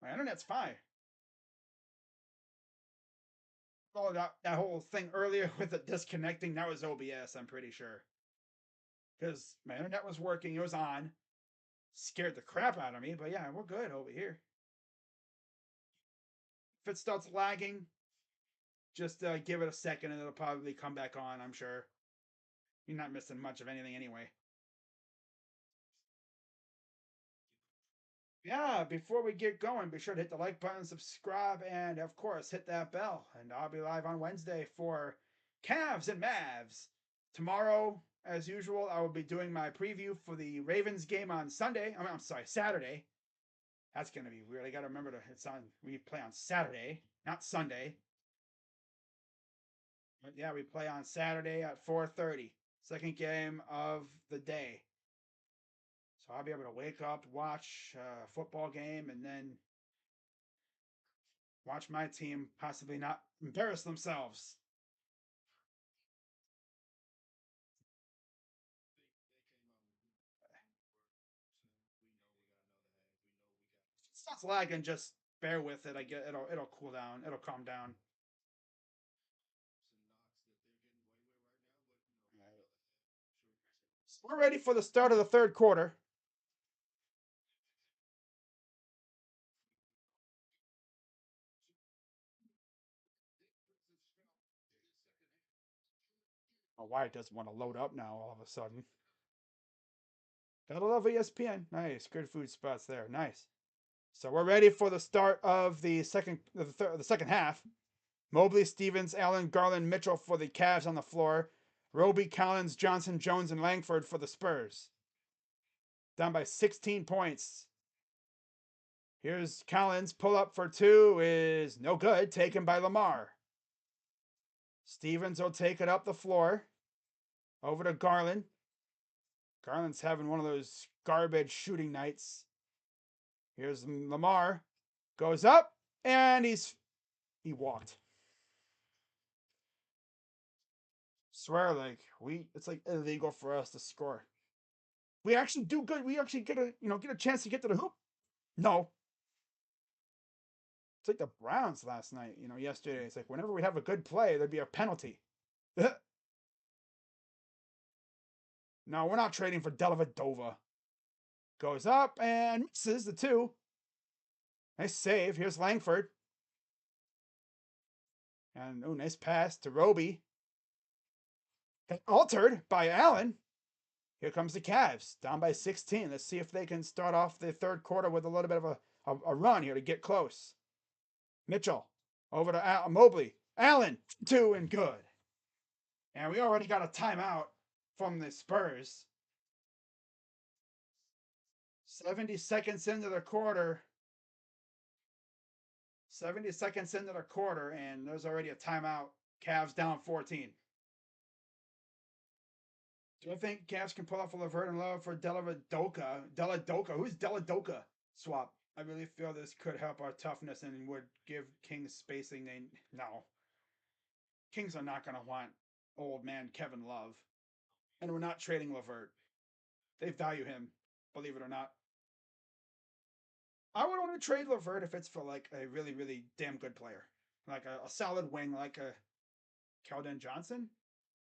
My internet's fine. Oh, that whole thing earlier with the disconnecting, that was OBS, I'm pretty sure. Because my internet was working, it was on. Scared the crap out of me, but yeah, we're good over here. If it starts lagging, just give it a second and it'll probably come back on, I'm sure. You're not missing much of anything anyway. Yeah, before we get going, be sure to hit the like button, subscribe, and of course, hit that bell. And I'll be live on Wednesday for Cavs and Mavs. Tomorrow, as usual, I will be doing my preview for the Ravens game on Sunday. I'm sorry, Saturday. That's going to be weird. I got to remember it's on, we play on Saturday, not Sunday. But yeah, we play on Saturday at 4:30. Second game of the day. So I'll be able to wake up, watch a football game, and then watch my team possibly not embarrass themselves. If it starts lagging, just bear with it. I get it'll cool down. It'll calm down. So we're ready for the start of the third quarter. Oh, why it doesn't want to load up now all of a sudden. Gotta love ESPN. Nice, good food spots there. Nice. So we're ready for the start of the second half. Mobley, Stevens, Allen, Garland, Mitchell for the Cavs on the floor. Roby, Collins, Johnson, Jones, and Langford for the Spurs. Down by 16 points. Here's Collins. Pull up for two is no good. Taken by Lamar. Stevens will take it up the floor. Over to Garland. Garland's having one of those garbage shooting nights. Here's Lamar. Goes up and he walked. Swear it's like illegal for us to score. We actually do good. We actually get a chance to get to the hoop. No. It's like the Browns last night, yesterday. It's like whenever we have a good play, there'd be a penalty. No, we're not trading for Dellavedova. Goes up and misses the two. Nice save. Here's Langford. And nice pass to Roby. Altered by Allen. Here comes the Cavs, down by 16. Let's see if they can start off the third quarter with a little bit of a run here to get close. Mitchell over to Mobley. Allen, 2 and good. And we already got a timeout from the Spurs. 70 seconds into the quarter. 70 seconds into the quarter, and there's already a timeout. Cavs down 14. Do I think Cavs can pull off a Levert and Love for Deladoka? Who's Deladoka? Swap. I really feel this could help our toughness and would give Kings spacing. No. Kings are not going to want old man Kevin Love. And we're not trading Levert. They value him, believe it or not. I would want to trade Levert if it's for like a really, really damn good player. Like a solid wing, like a Keldon Johnson.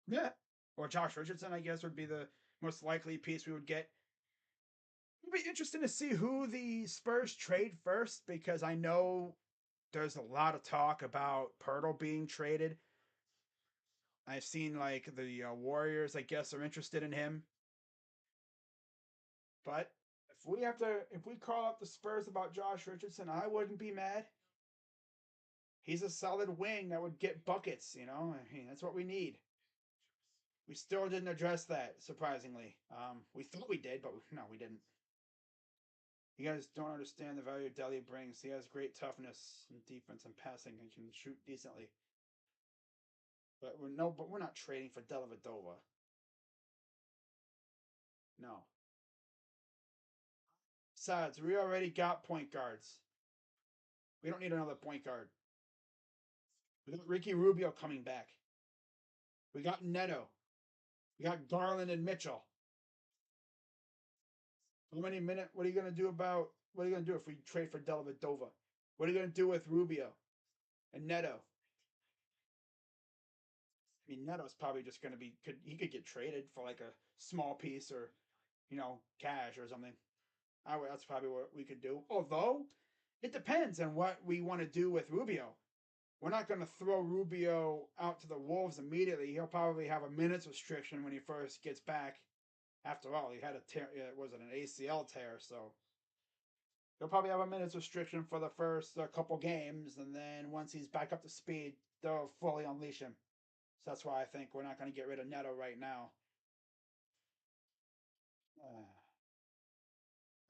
Yeah. Or Josh Richardson, I guess, would be the most likely piece we would get. It'd be interesting to see who the Spurs trade first, because I know there's a lot of talk about Pirtle being traded. I've seen like the Warriors, I guess, are interested in him. But if we call up the Spurs about Josh Richardson, I wouldn't be mad. He's a solid wing that would get buckets, you know? I mean, that's what we need. We still didn't address that, surprisingly. We thought we did, but no, we didn't. You guys don't understand the value Delhi brings. He has great toughness and defense and passing and can shoot decently. But we're not trading for Dellavedova. No. Besides, we already got point guards. We don't need another point guard. We got Ricky Rubio coming back. We got Neto. We got Garland and Mitchell. How many minutes? What are you going to do about? What are you going to do if we trade for Dellavedova? What are you going to do with Rubio and Neto? I mean, Neto's probably just going to be. He could get traded for like a small piece or, cash or something. That's probably what we could do. Although, it depends on what we want to do with Rubio. We're not going to throw Rubio out to the Wolves immediately. He'll probably have a minutes restriction when he first gets back. After all, he had a tear. Was it an ACL tear? So he'll probably have a minutes restriction for the first couple games, and then once he's back up to speed, they'll fully unleash him. So that's why I think we're not going to get rid of Neto right now.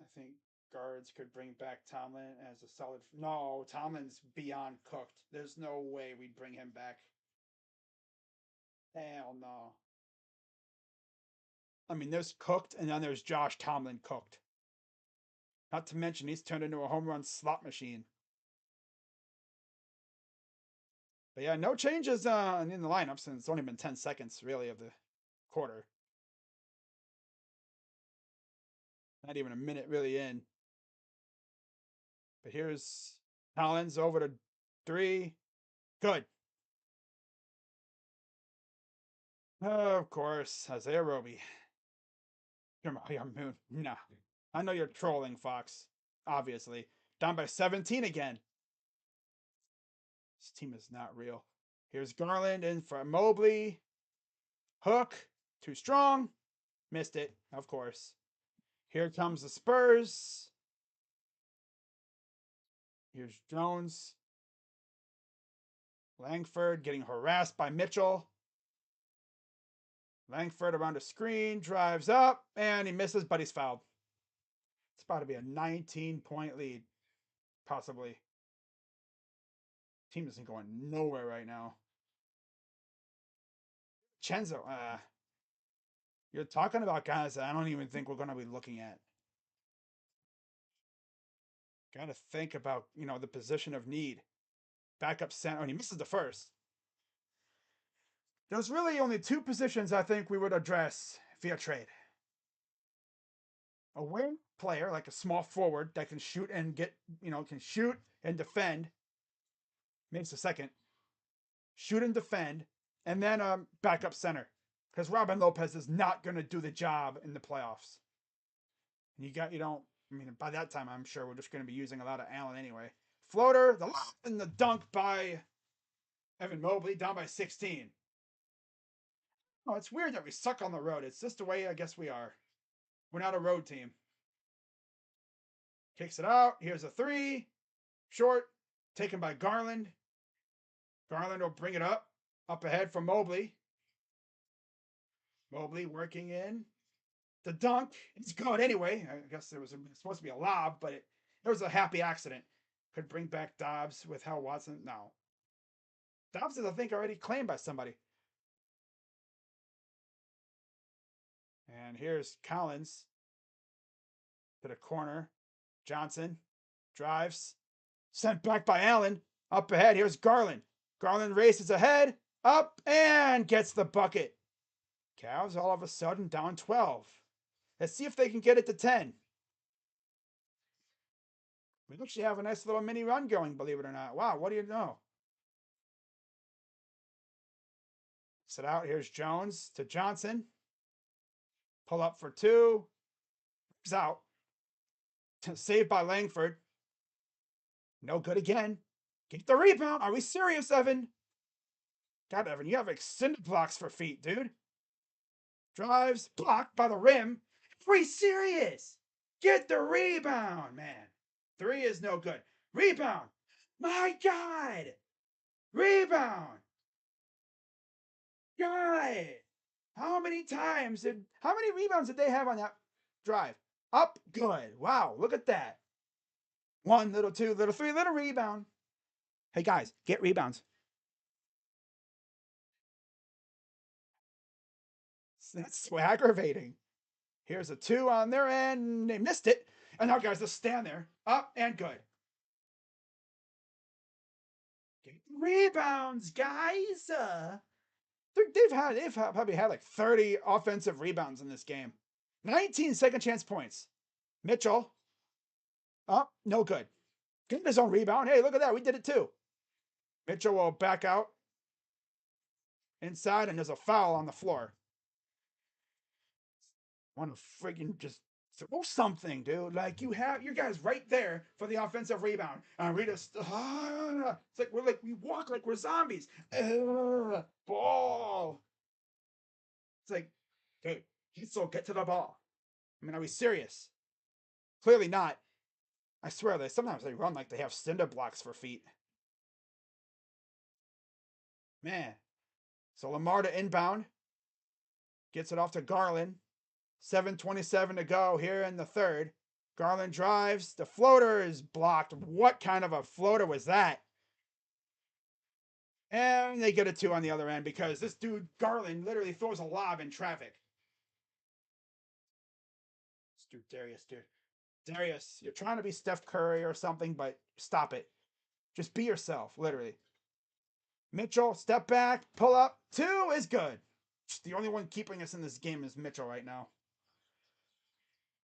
I think guards could bring back Tomlin as a solid. No, Tomlin's beyond cooked. There's no way we'd bring him back. Hell no. I mean, there's cooked, and then there's Josh Tomlin cooked. Not to mention, he's turned into a home run slot machine. But yeah, no changes in the lineup since it's only been 10 seconds, really, of the quarter. Not even a minute really in. But here's Collins over to 3. Good. Of course, Isaiah Roby. Your moon. No. I know you're trolling, Fox. Obviously. Down by 17 again. This team is not real. Here's Garland in for Mobley. Hook. Too strong. Missed it, of course. Here comes the Spurs. Here's Jones. Langford getting harassed by Mitchell. Langford around a screen, drives up, and he misses, but he's fouled. It's about to be a 19-point lead, possibly. Team isn't going nowhere right now. Chenzo, you're talking about guys that I don't even think we're going to be looking at. Got to think about, the position of need. Backup center, and he misses the first. There's really only 2 positions I think we would address via trade. A wing player, like a small forward that can shoot and can shoot and defend. Makes a second. Shoot and defend. And then a backup center. Because Robin Lopez is not going to do the job in the playoffs. And by that time, I'm sure we're just going to be using a lot of Allen anyway. Floater, and the dunk by Evan Mobley, down by 16. Oh, it's weird that we suck on the road. It's just the way I guess we are. We're not a road team. Kicks it out. Here's a three. Short. Taken by Garland. Garland will bring it up. Up ahead from Mobley. Mobley working in. The dunk. It's good anyway. I guess it was supposed to be a lob, but it was a happy accident. Could bring back Dobbs with how Watson. No. Dobbs is, I think, already claimed by somebody. And here's Collins to the corner. Johnson drives. Sent back by Allen. Up ahead. Here's Garland. Garland races ahead. Up and gets the bucket. Cavs all of a sudden down 12. Let's see if they can get it to 10. We actually have a nice little mini run going, believe it or not. Wow, what do you know? Sit out. Here's Jones to Johnson. Pull up for two. He's out. Saved by Langford. No good again. Get the rebound. Are we serious, Evan? God, Evan, you have extended blocks for feet, dude. Drives, blocked by the rim. Are we serious? Get the rebound, man. Three is no good. Rebound. My God. Rebound. God. How many rebounds did they have on that drive? Up, good. Wow, look at that. One, little two, little three, little rebound. Hey guys, get rebounds. That's so aggravating. Here's a two on their end. They missed it. And now guys just stand there. Up and good. Get rebounds, guys. They've probably had like 30 offensive rebounds in this game. 19 second chance points. Mitchell. Oh, no good. Getting his own rebound. Hey, look at that. We did it too. Mitchell will back out inside, and there's a foul on the floor. Want to friggin' just throw something, dude. Like you have your guys right there for the offensive rebound. And we just it's like we walk like we're zombies. Ball. It's like, dude, so get to the ball. I mean, are we serious? Clearly not. I swear sometimes they run like they have cinder blocks for feet. Man. So Lamar to inbound. Gets it off to Garland. 7:27 to go here in the third. Garland drives. The floater is blocked. What kind of a floater was that? And they get a two on the other end because this dude, Garland, literally throws a lob in traffic. This dude, Darius, dude. Darius, you're trying to be Steph Curry or something, but stop it. Just be yourself, literally. Mitchell, step back, pull up. Two is good. The only one keeping us in this game is Mitchell right now.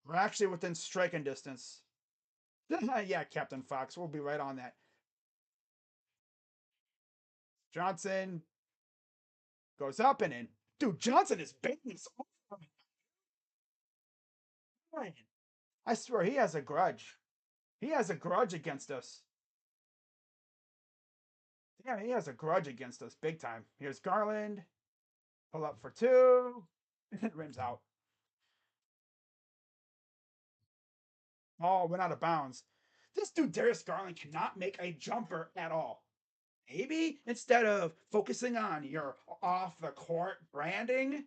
We're actually within striking distance. Yeah, Captain Fox. We'll be right on that. Johnson goes up and in. Dude, Johnson is banging his arm. I swear he has a grudge. He has a grudge against us. Yeah, he has a grudge against us big time. Here's Garland. Pull up for two. Rims out. Oh, went out of bounds. This dude, Darius Garland, cannot make a jumper at all. Maybe instead of focusing on your off the court branding,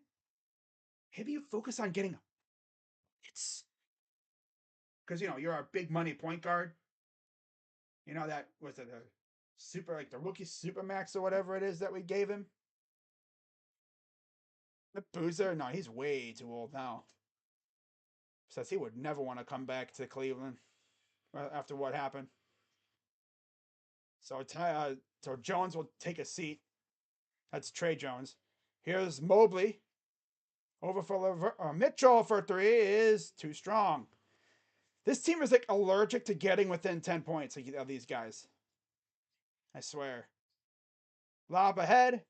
maybe you focus on getting it's because you're our big money point guard. That was it a super like the rookie super max or whatever it is that we gave him. The Boozer, no, he's way too old now. Says he would never want to come back to Cleveland after what happened. So Jones will take a seat. That's Trey Jones. Here's Mobley. Over for Mitchell for three is too strong. This team is like allergic to getting within 10 points of these guys. I swear. Lob ahead.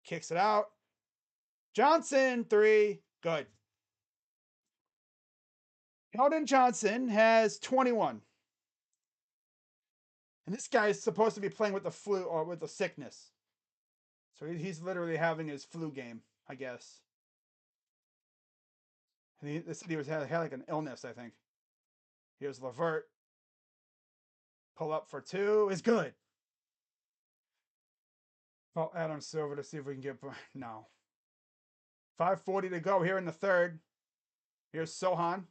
Kicks it out. Johnson, three. Good. Keldon Johnson has 21. And this guy is supposed to be playing with the flu or with the sickness. So he's literally having his flu game, I guess. And they said he had like an illness, I think. Here's Levert. Pull up for two is good. Call Adam Silver to see if we can get no. 5:40 to go here in the third. Here's Sohan.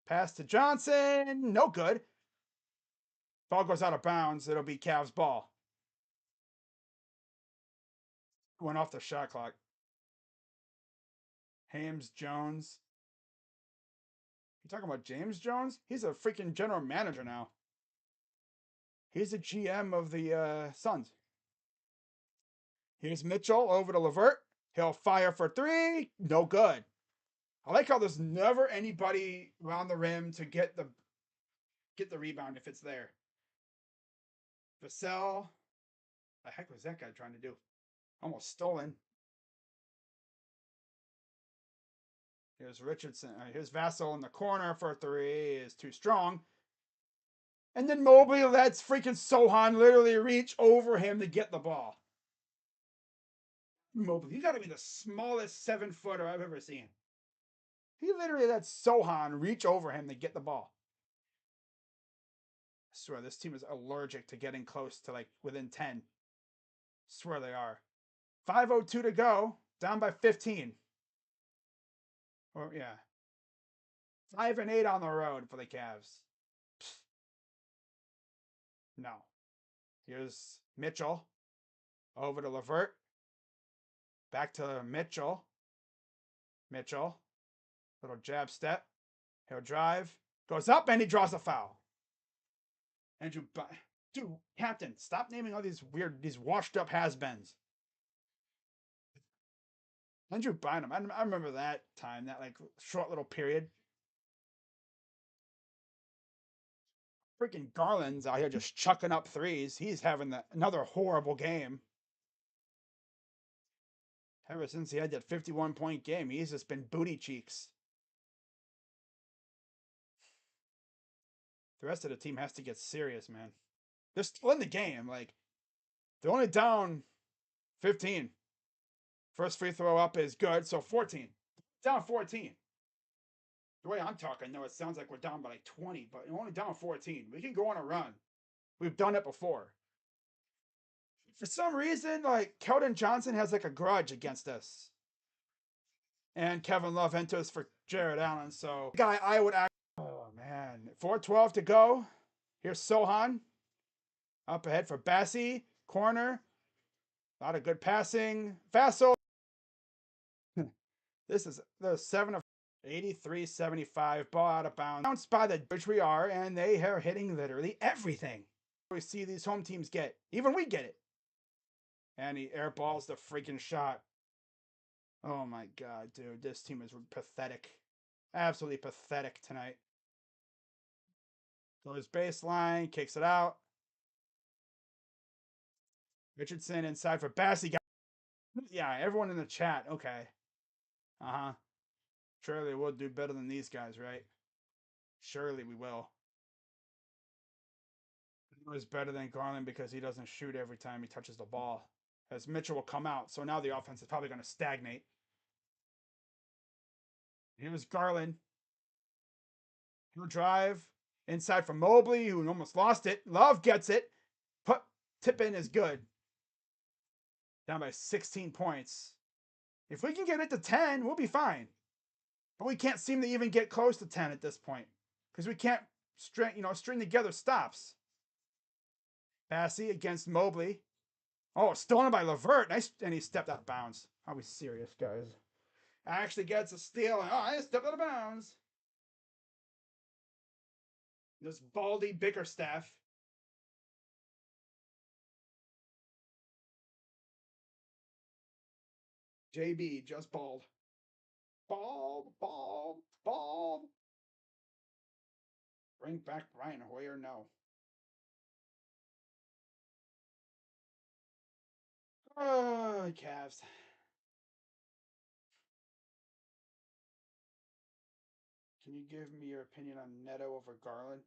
Pass to Johnson. No good. Ball goes out of bounds. It'll be Cavs ball. Went off the shot clock. James Jones. You talking about James Jones? He's a freaking general manager now. He's the GM of the Suns. Here's Mitchell over to Levert. He'll fire for three. No good. I like how there's never anybody around the rim to get the rebound if it's there. Vassell. The heck was that guy trying to do? Almost stolen. Here's Richardson. Here's Vassell in the corner for three. Is too strong. And then Mobley lets freaking Sohan literally reach over him to get the ball. Mobley, you got to be the smallest 7-footer I've ever seen. He literally lets Sohan reach over him to get the ball. I swear this team is allergic to getting close to like within 10. I swear they are. 5:02 to go. Down by 15. Or yeah. 5-8 on the road for the Cavs. Pfft. No. Here's Mitchell. Over to Levert. Back to Mitchell. Mitchell. Little jab step. He'll drive. Goes up and he draws a foul. Andrew, dude, Captain, stop naming all these washed up has-beens. Andrew Bynum, I remember that time, that like short little period. Freaking Garland's out here just chucking up threes. He's having another horrible game. Ever since he had that 51-point game, he's just been booty cheeks. The rest of the team has to get serious, man. They're still in the game. Like, they're only down 15. First free throw up is good, so 14. Down 14. The way I'm talking, though, it sounds like we're down by like 20, but we're only down 14. We can go on a run. We've done it before. For some reason, like, Keldon Johnson has like a grudge against us. And Kevin Love enters for Jared Allen, so guy I would act. Oh man, 4:12 to go. Here's Sohan. Up ahead for Bassie. Corner. A lot of good passing. Vassell. This is the 7 of 83-75. Ball out of bounds. Bounced by the which we are, and they are hitting literally everything. We see these home teams get. Even we get it. And he airballs the freaking shot. Oh my god, dude. This team is pathetic. Absolutely pathetic tonight. Goes baseline, kicks it out. Richardson inside for Bassie. Yeah, everyone in the chat. Okay. Uh-huh. Surely we'll do better than these guys, right? Surely we will. He was better than Garland because he doesn't shoot every time he touches the ball. As Mitchell will come out, so now the offense is probably going to stagnate. Here's Garland. He'll drive. Inside for Mobley, who almost lost it. Love gets it. Tip in is good. Down by 16 points. If we can get it to 10, we'll be fine. But we can't seem to even get close to 10 at this point. Because we can't string together stops. Bassie against Mobley. Oh, stolen by Levert. Nice, and he stepped out of bounds. Are we serious, guys? Actually gets a steal. And, I stepped out of bounds. This Baldy Bickerstaff. JB, just bald. Bald. Bring back Brian Hoyer, no. Oh, Cavs. Can you give me your opinion on Neto over Garland?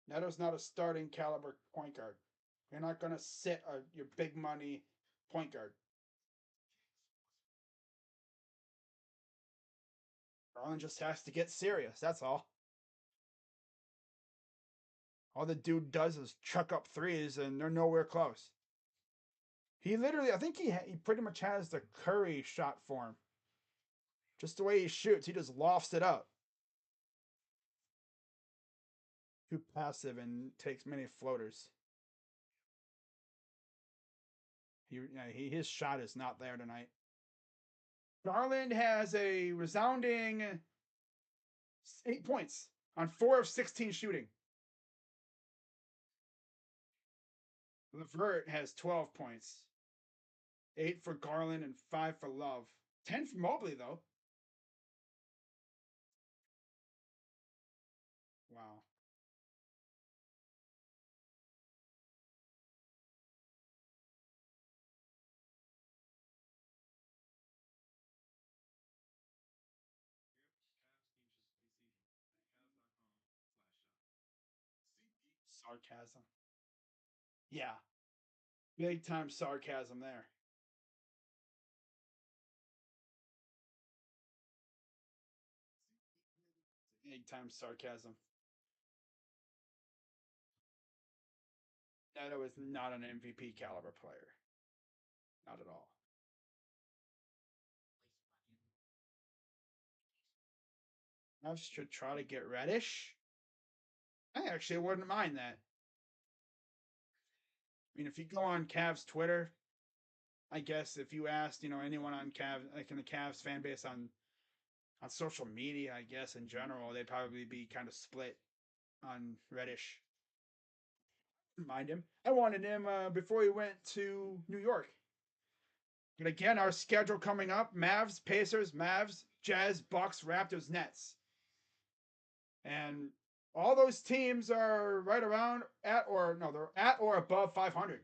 Neto's not a starting caliber point guard. You're not going to sit your big money Point guard. Garland just has to get serious. That's all. All the dude does is chuck up threes, and they're nowhere close. He literally, I think he pretty much has the Curry shot form. Just the way he shoots, he just lofts it up. Too passive and takes many floaters. His shot is not there tonight. Garland has a resounding 8 points on 4 of 16 shooting. LeVert has 12 points. 8 for Garland and 5 for Love. 10 for Mobley, though. Wow. Sarcasm. Yeah. Big time sarcasm there. Big time sarcasm. Neto is not an MVP caliber player. Not at all. I should try to get Reddish. I actually wouldn't mind that. I mean, if you go on Cavs Twitter, I guess if you asked, anyone on Cavs, like in the Cavs fan base on social media, I guess in general, they'd probably be kind of split on Reddish. Mind him. I wanted him before he went to New York. But again, our schedule coming up: Mavs, Pacers, Mavs, Jazz, Bucks, Raptors, Nets, and all those teams are right around they're at or above 500.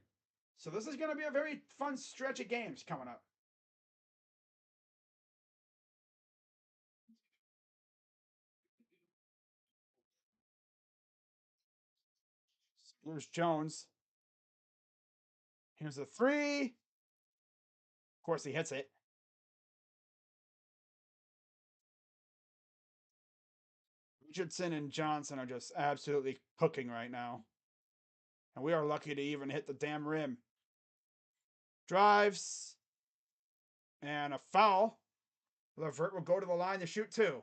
So this is going to be a very fun stretch of games coming up. Here's Jones. Here's a three. Of course, he hits it. Richardson and Johnson are just absolutely cooking right now. And we are lucky to even hit the damn rim. Drives. And a foul. LeVert will go to the line to shoot two.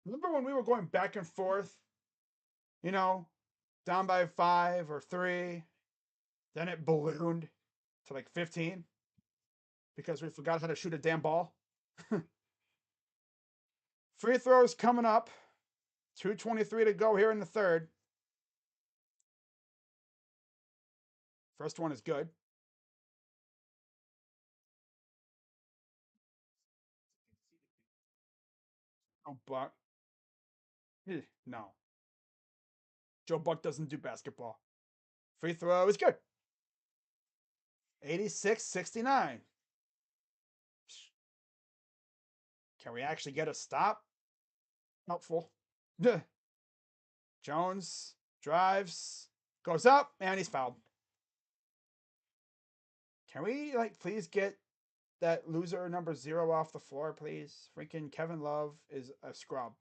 Remember when we were going back and forth? Down by 5 or 3. Then it ballooned to like 15 because we forgot how to shoot a damn ball. Free throws coming up. 2:23 to go here in the third. First one is good. Oh, Buck. No. Joe Buck doesn't do basketball. Free throw is good. 86-69. Can we actually get a stop? Helpful. Jones drives, goes up, and he's fouled. Can we please get that loser number 0 off the floor, please? Freaking Kevin Love is a scrub.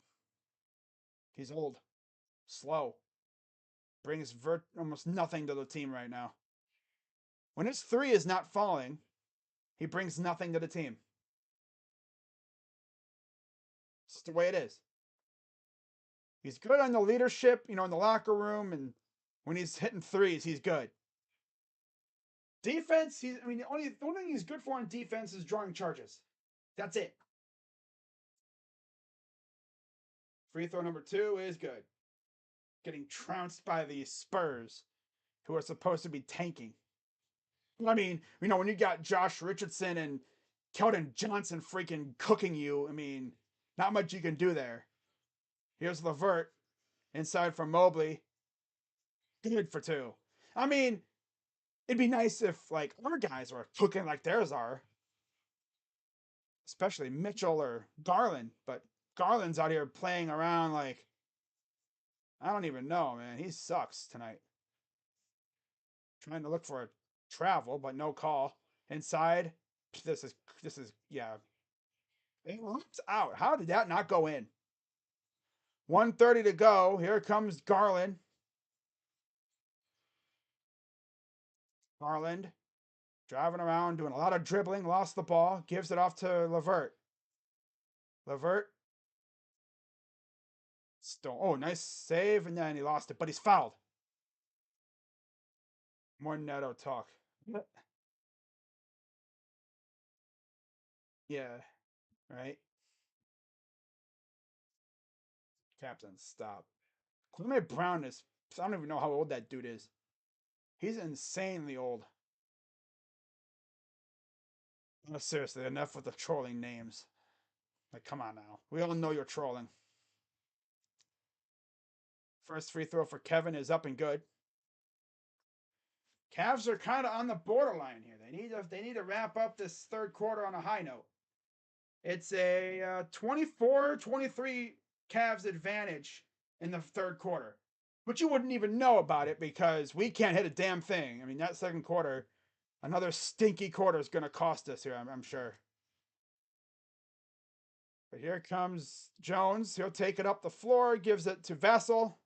He's old, slow, brings almost nothing to the team right now. When his 3 is not falling, he brings nothing to the team. It's just the way it is. He's good on the leadership, in the locker room, and when he's hitting threes, he's good. Defense, the only thing he's good for on defense is drawing charges. That's it. Free throw number 2 is good. Getting trounced by the Spurs, who are supposed to be tanking. When you got Josh Richardson and Keldon Johnson freaking cooking you, not much you can do there. Here's LeVert inside from Mobley. Good for 2. It'd be nice if our guys were cooking like theirs are, especially Mitchell or Garland. But Garland's out here playing around like I don't even know, man. He sucks tonight. Trying to look for Travel, but no call. Inside. This is yeah. It loops out. How did that not go in? 1:30 to go. Here comes Garland. Garland driving around, doing a lot of dribbling, lost the ball, gives it off to Levert. Levert. Oh, nice save, and then he lost it, but he's fouled. More Neto talk. Yeah, right. Captain, stop. Kwame Brown is, I don't even know how old that dude is. He's insanely old. No, seriously, enough with the trolling names. Like, come on now. We all know you're trolling. First free throw for Kevin is up and good. Cavs are kind of on the borderline here. They need to wrap up this third quarter on a high note. It's a 24-23 Cavs advantage in the third quarter. But you wouldn't even know about it because we can't hit a damn thing. I mean, that second quarter, another stinky quarter is going to cost us here, I'm sure. But here comes Jones. He'll take it up the floor, gives it to Vessel.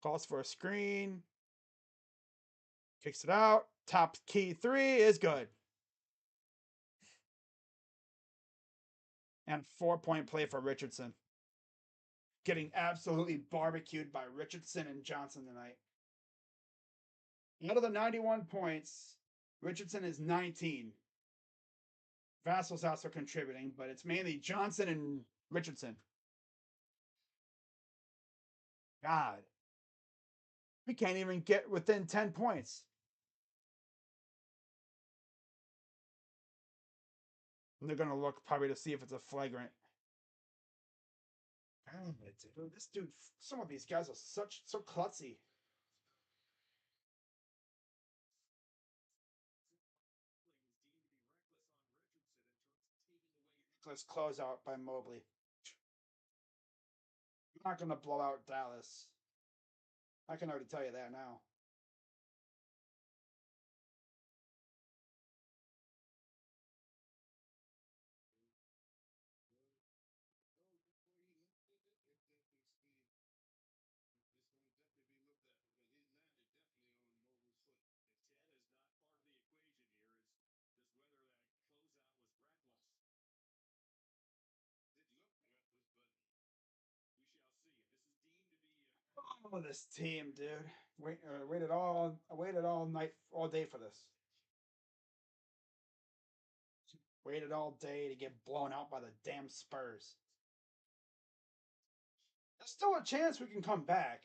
Calls for a screen. Kicks it out. Top key three is good. And 4-point play for Richardson. Getting absolutely barbecued by Richardson and Johnson tonight. Out of the 91 points, Richardson is 19. Vassal's also contributing, but it's mainly Johnson and Richardson. God. We can't even get within 10 points. And they're going to look probably to see if it's a flagrant. Damn it, dude. This dude, some of these guys are so klutzy. Let's close out by Mobley. I'm not going to blow out Dallas. I can already tell you that now. Oh, this team, dude. Waited all night, all day for this. Waited all day to get blown out by the damn Spurs. There's still a chance we can come back,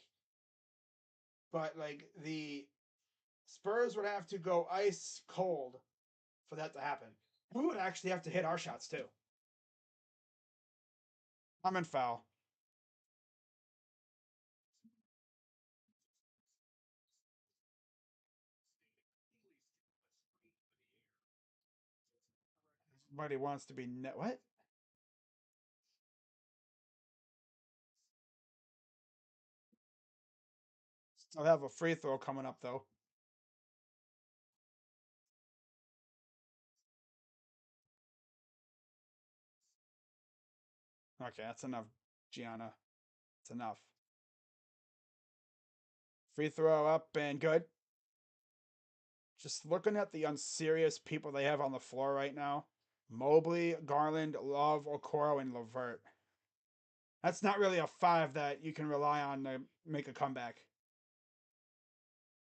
but like the Spurs would have to go ice cold for that to happen. We would actually have to hit our shots too. I'm in foul. Everybody wants to be net. What? I'll have a free throw coming up though. Okay, that's enough, Gianna. It's enough. Free throw up and good. Just looking at the unserious people they have on the floor right now. Mobley, Garland, Love, Okoro, and Levert. That's not really a five that you can rely on to make a comeback.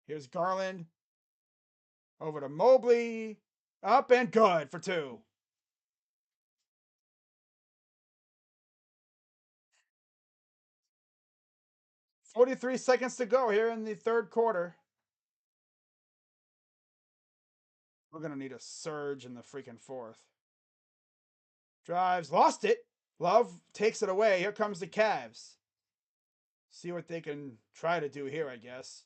Here's Garland. Over to Mobley. Up and good for two. 43 seconds to go here in the third quarter. We're going to need a surge in the freaking fourth. Drives, lost it. Love takes it away. Here comes the Cavs. See what they can try to do here, I guess.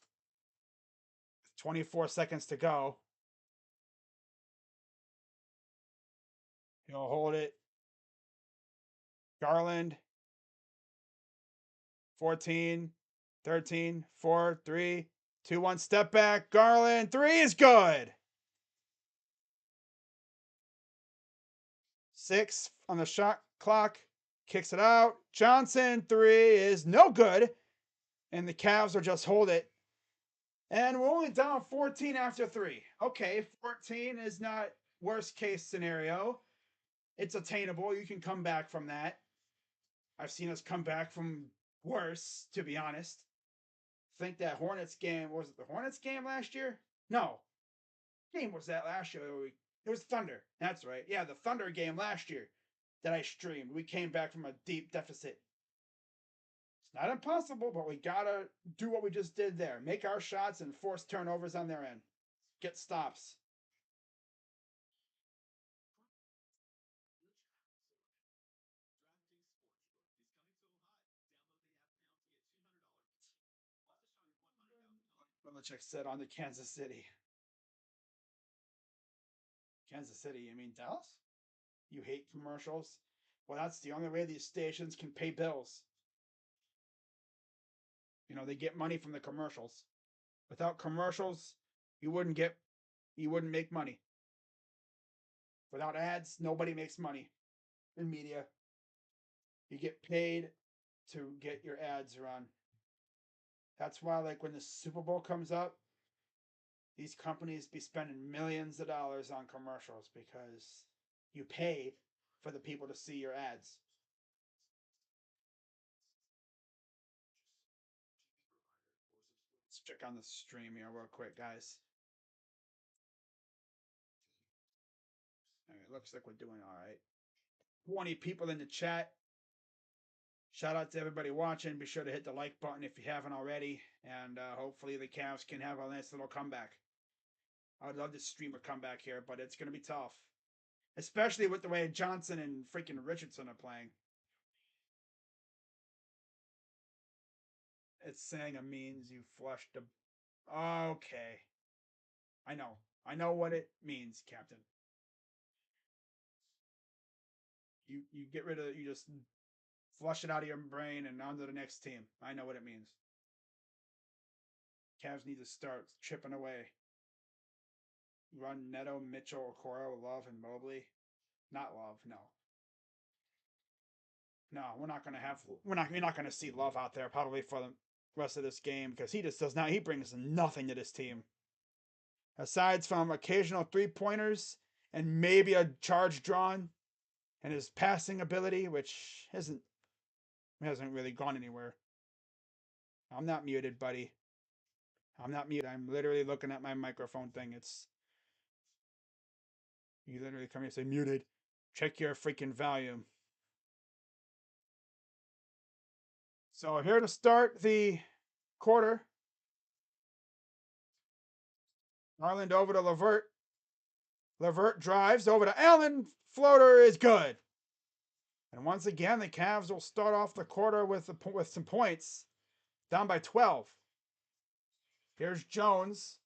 24 seconds to go. He'll hold it. Garland. 14, 13, 4, 3. 2-1 step back. Garland. 3 is good. 6 on the shot clock. Kicks it out. Johnson. 3 is no good. And the Cavs will just hold it. And we're only down 14 after 3. Okay, 14 is not worst case scenario. It's attainable. You can come back from that. I've seen us come back from worse, to be honest. I think that Hornets game, was it the Hornets game last year? No. What game was that last year? It was Thunder. That's right. Yeah, the Thunder game last year that I streamed. We came back from a deep deficit. It's not impossible, but we gotta do what we just did there. Make our shots and force turnovers on their end. Get stops. Belichick said on to Kansas City. Kansas City, you mean Dallas? You hate commercials? Well, that's the only way these stations can pay bills. You know, they get money from the commercials. Without commercials, you wouldn't make money. Without ads, nobody makes money in media. You get paid to get your ads run. That's why, like, when the Super Bowl comes up, these companies be spending millions of dollars on commercials because you pay for the people to see your ads. Let's check on the stream here real quick, guys. All right, looks like we're doing all right. 20 people in the chat. Shout out to everybody watching. Be sure to hit the like button if you haven't already. And hopefully the Cavs can have a nice little comeback. I'd love to stream a comeback here, but it's going to be tough. Especially with the way Johnson and freaking Richardson are playing. It's saying it means you flushed the... Okay. I know. I know what it means, Captain. You get rid of... You just flush it out of your brain and on to the next team. I know what it means. Cavs need to start chipping away. Run Neto, Mitchell, Okoro, Love, and Mobley. Not Love, no. No, we're not gonna have. You're not gonna see Love out there probably for the rest of this game because he just does not. He brings nothing to this team. Aside from occasional 3-pointers and maybe a charge drawn, and his passing ability, which hasn't really gone anywhere. I'm not muted, buddy. I'm not muted. I'm literally looking at my microphone thing. It's you literally come here and say muted. Check your freaking volume. So here to start the quarter. Garland over to Levert. Levert drives over to Allen. Floater is good. And once again, the Cavs will start off the quarter with some points. Down by 12. Here's Jones.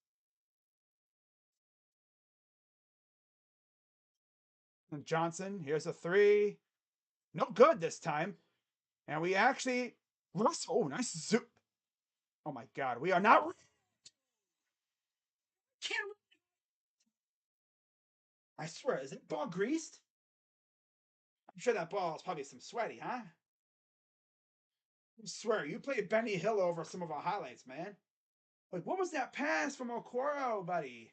And Johnson. Here's a 3. No good this time. And we actually... Oh, nice zoom. Oh my God. We are not... I swear, is it ball greased? I'm sure that ball is probably some sweaty, huh? I swear, you played Benny Hill over some of our highlights, man. Like, what was that pass from Okoro, buddy?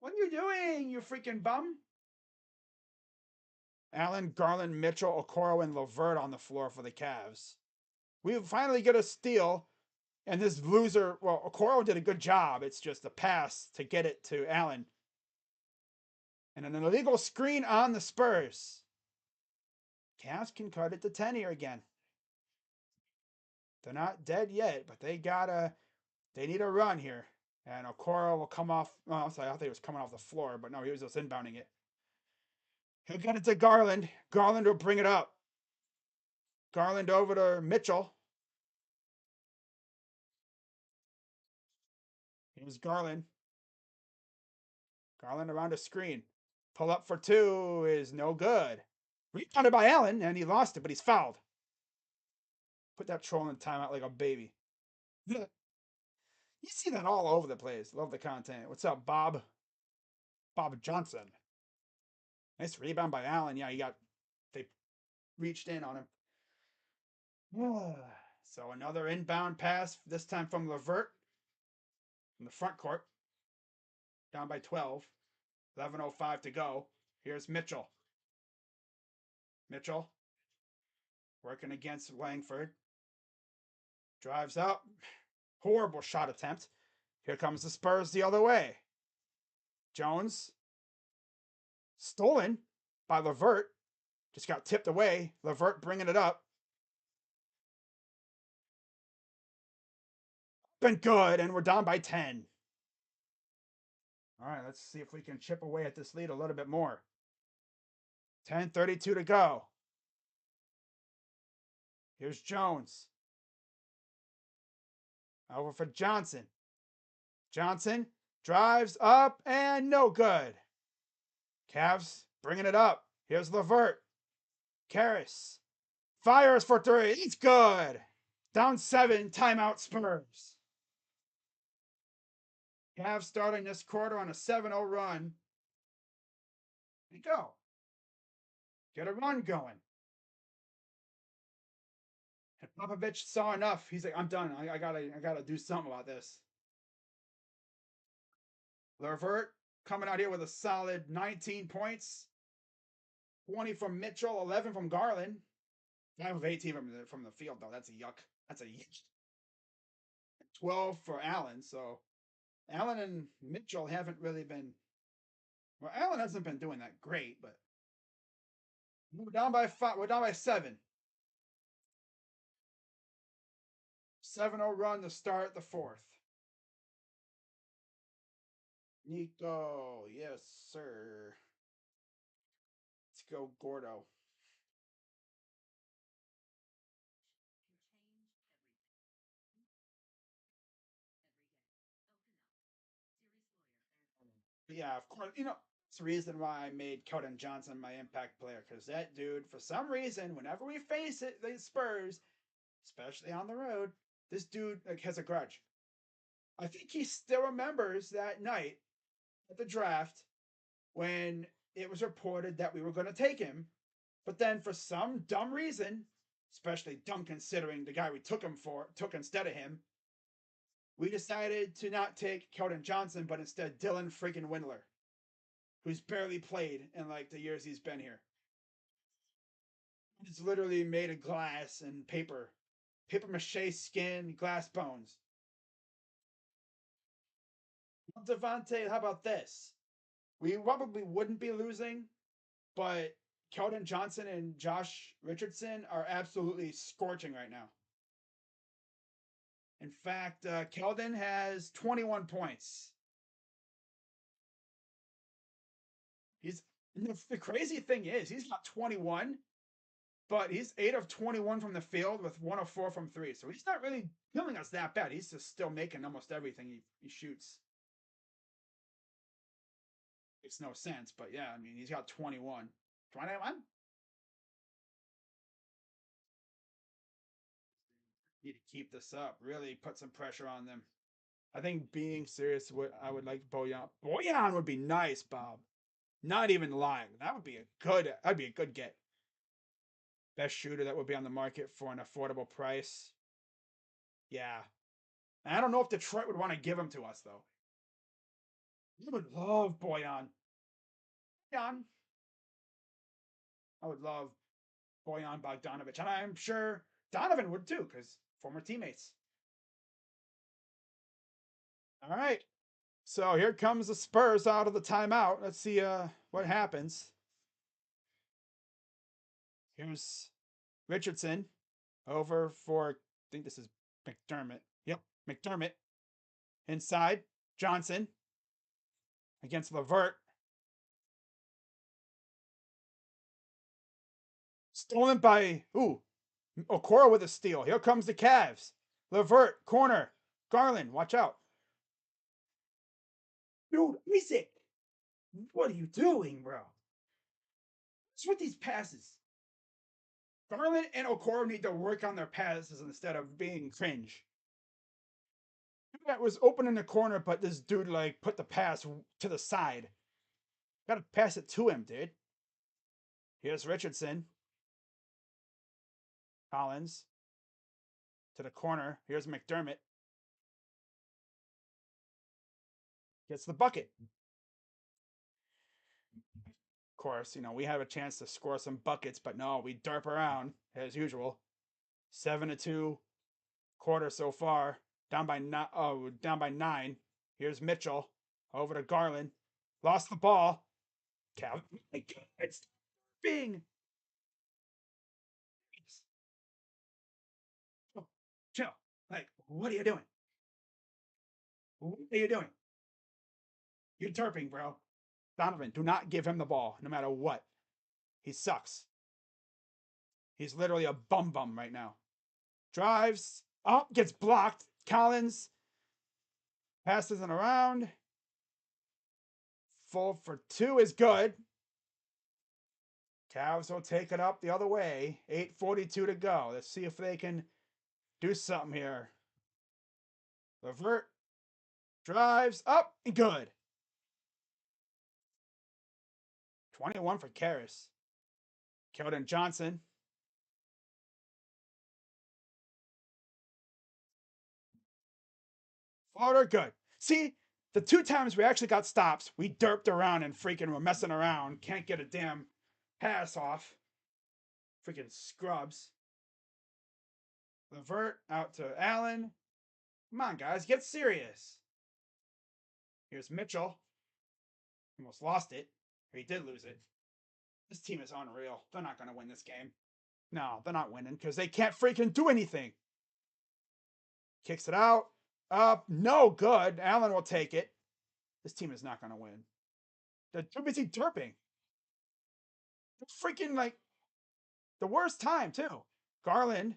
What are you doing, you freaking bum? Allen, Garland, Mitchell, Okoro, and Levert on the floor for the Cavs. We finally get a steal, and this loser, well, Okoro did a good job. It's just a pass to get it to Allen. And an illegal screen on the Spurs. Cavs can cut it to 10 here again. They're not dead yet, but they need a run here. And Okoro will come off. Oh, sorry, I thought he was coming off the floor, but no, he was just inbounding it. He'll get it to Garland. Garland will bring it up. Garland over to Mitchell. Here's Garland. Garland around a screen. Pull up for 2 is no good. Rebounded by Allen, and he lost it, but he's fouled. Put that troll in timeout like a baby. You see that all over the place. Love the content. What's up, Bob? Bob Johnson. Nice rebound by Allen. Yeah, they reached in on him. So another inbound pass, this time from Levert from the front court. Down by 12. 11:05 to go. Here's Mitchell. Mitchell working against Langford. Drives up. Horrible shot attempt. Here comes the Spurs the other way. Jones. Stolen by Levert. Just got tipped away. Levert bringing it up. Been good, and we're down by 10. All right, let's see if we can chip away at this lead a little bit more. 10:32 to go. Here's Jones. Over for Johnson. Johnson drives up and no good. Cavs bringing it up. Here's Levert. Karras fires for three. It's good. Down 7. Timeout Spurs. Cavs starting this quarter on a 7-0 run. There you go. Get a run going. And Popovich saw enough. He's like, I'm done. I gotta do something about this. Levert coming out here with a solid 19 points. 20 from Mitchell, 11 from Garland. 5 of 18 from the field, though. That's a yuck. That's a yuck. 12 for Allen. So Allen and Mitchell haven't really been. Well, Allen hasn't been doing that great, but we're down by 5. We're down by 7. 7-0 run to start the fourth. Nico, yes, sir. Let's go, Gordo. Yeah, of course. It's the reason why I made Keldon Johnson my impact player, because that dude, for some reason, whenever we face it, the Spurs, especially on the road, this dude has a grudge. I think he still remembers that night at the draft when it was reported that we were going to take him, but then for some dumb reason, especially dumb considering the guy we took instead of him, we decided to not take Keldon Johnson, but instead Dylan freaking Windler, who's barely played in like the years he's been here. It's literally made of glass and paper mache skin, glass bones. Devontae, how about this? We probably wouldn't be losing, but Keldon Johnson and Josh Richardson are absolutely scorching right now. In fact, Keldon has 21 points. He's the crazy thing is he's not 21, but he's 8 of 21 from the field with 1 of 4 from 3. So he's not really killing us that bad. He's just still making almost everything he shoots. Makes no sense, but yeah, I mean, he's got 21. 21? Need to keep this up. Really put some pressure on them. I think being serious, I would like Bojan. Bojan would be nice, Bob. Not even lying. That'd be a good get. Best shooter that would be on the market for an affordable price. Yeah. And I don't know if Detroit would want to give him to us though. I would love Bojan. Bojan. I would love Bojan Bogdanovic. And I'm sure Donovan would too, because former teammates. All right. So here comes the Spurs out of the timeout. Let's see what happens. Here's Richardson over for, I think this is McDermott. Yep, McDermott. Inside, Johnson against Levert. Stolen by, Okoro with a steal. Here comes the Cavs. Levert, corner. Garland, watch out. Dude, Isaac, what are you doing, bro? What's with these passes? Garland and Okoro need to work on their passes instead of being cringe. That was open in the corner, but this dude like put the pass to the side. Gotta pass it to him, dude. Here's Richardson. Collins to the corner. Here's McDermott. Gets the bucket. Of course, we have a chance to score some buckets, but no, we derp around as usual. 7-2 quarter so far. Down by down by 9. Here's Mitchell over to Garland. Lost the ball. Cal, it's Bing. Oh, chill. Like, what are you doing? What are you doing? You're derping, bro. Donovan, do not give him the ball, no matter what. He sucks. He's literally a bum right now. Drives up, gets blocked. Collins passes it around. Full for 2 is good. Cavs will take it up the other way. 8:42 to go. Let's see if they can do something here. Levert drives up and good. 21 for Karras. Keldon Johnson. Floater, good. See, the 2 times we actually got stops, we derped around and freaking were messing around. Can't get a damn pass off. Freaking scrubs. Levert out to Allen. Come on, guys, get serious. Here's Mitchell. Almost lost it. Or he did lose it. This team is unreal. They're not going to win this game. No, they're not winning because they can't freaking do anything. Kicks it out. Up. No good. Allen will take it. This team is not going to win. They're too busy derping. They're freaking like the worst time, too. Garland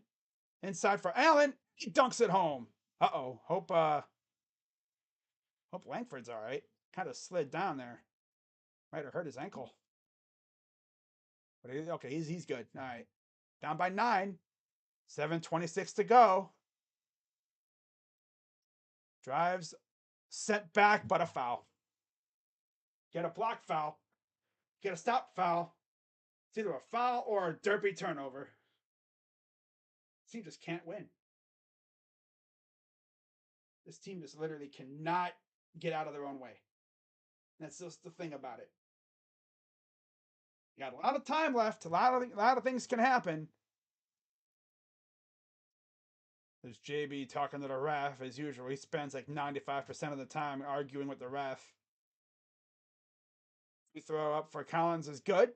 inside for Allen. He dunks it home. Uh-oh. Hope Langford's all right. Kind of slid down there. Might have hurt his ankle. But okay, he's good. All right. Down by 9. 7:26 to go. Drives, sent back, but a foul. Get a block foul. Get a stop foul. It's either a foul or a derpy turnover. This team just can't win. This team just literally cannot get out of their own way. That's just the thing about it. You got a lot of time left. A lot of things can happen. There's JB talking to the ref as usual. He spends like 95% of the time arguing with the ref. We throw up for Collins is good.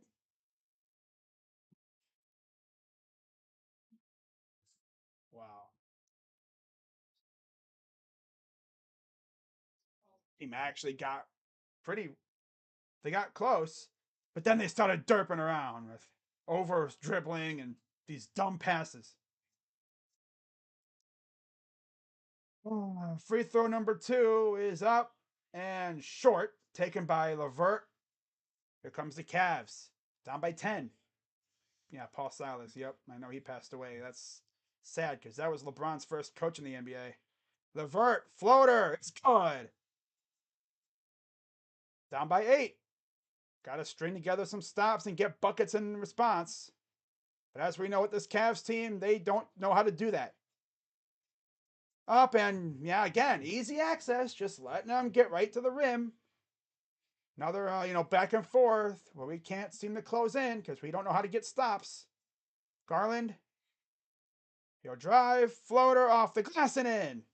Wow. Team actually got pretty. They got close, but then they started derping around with over dribbling and these dumb passes. Free throw number 2 is up and short, taken by Levert. Here comes the Cavs, down by 10. Yeah, Paul Silas. Yep, I know he passed away. That's sad because that was LeBron's first coach in the NBA. Levert, floater, it's good. Down by 8. Got to string together some stops and get buckets in response. But as we know with this Cavs team, they don't know how to do that. Up and, yeah, again, easy access, just letting them get right to the rim. Another, back and forth where we can't seem to close in because we don't know how to get stops. Garland, he'll drive, floater off the glass and in.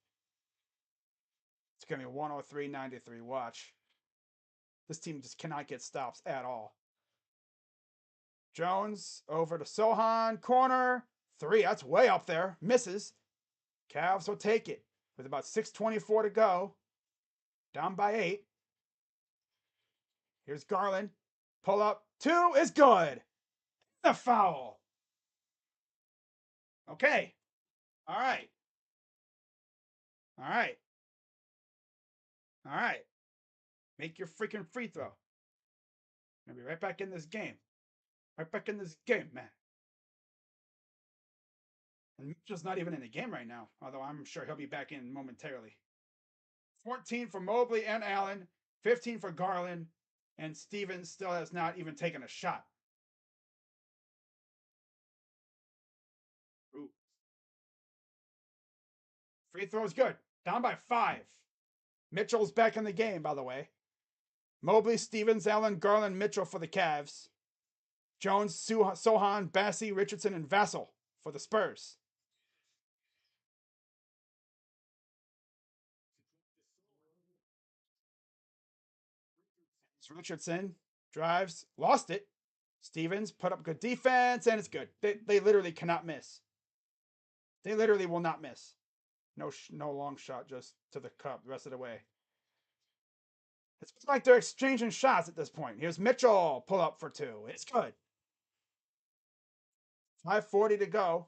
It's going to be 103-93. Watch. This team just cannot get stops at all. Jones over to Sohan, corner, 3. That's way up there. Misses. Cavs will take it with about 6:24 to go. Down by 8. Here's Garland. Pull up. 2 is good. The foul. Okay. All right. All right. All right. Make your freaking free throw. I'll be right back in this game. Right back in this game, man. And Mitchell's not even in the game right now, although I'm sure he'll be back in momentarily. 14 for Mobley and Allen, 15 for Garland, and Stevens still has not even taken a shot. Ooh. Free throw's good. Down by 5. Mitchell's back in the game, by the way. Mobley, Stevens, Allen, Garland, Mitchell for the Cavs. Jones, Sohan, Bassey, Richardson, and Vassell for the Spurs. Richardson drives, lost it. Stevens put up good defense, and it's good. They literally cannot miss. They literally will not miss. No long shot, just to the cup the rest of the way. It's like they're exchanging shots at this point. Here's Mitchell, pull up for 2. It's good. 5:40 to go.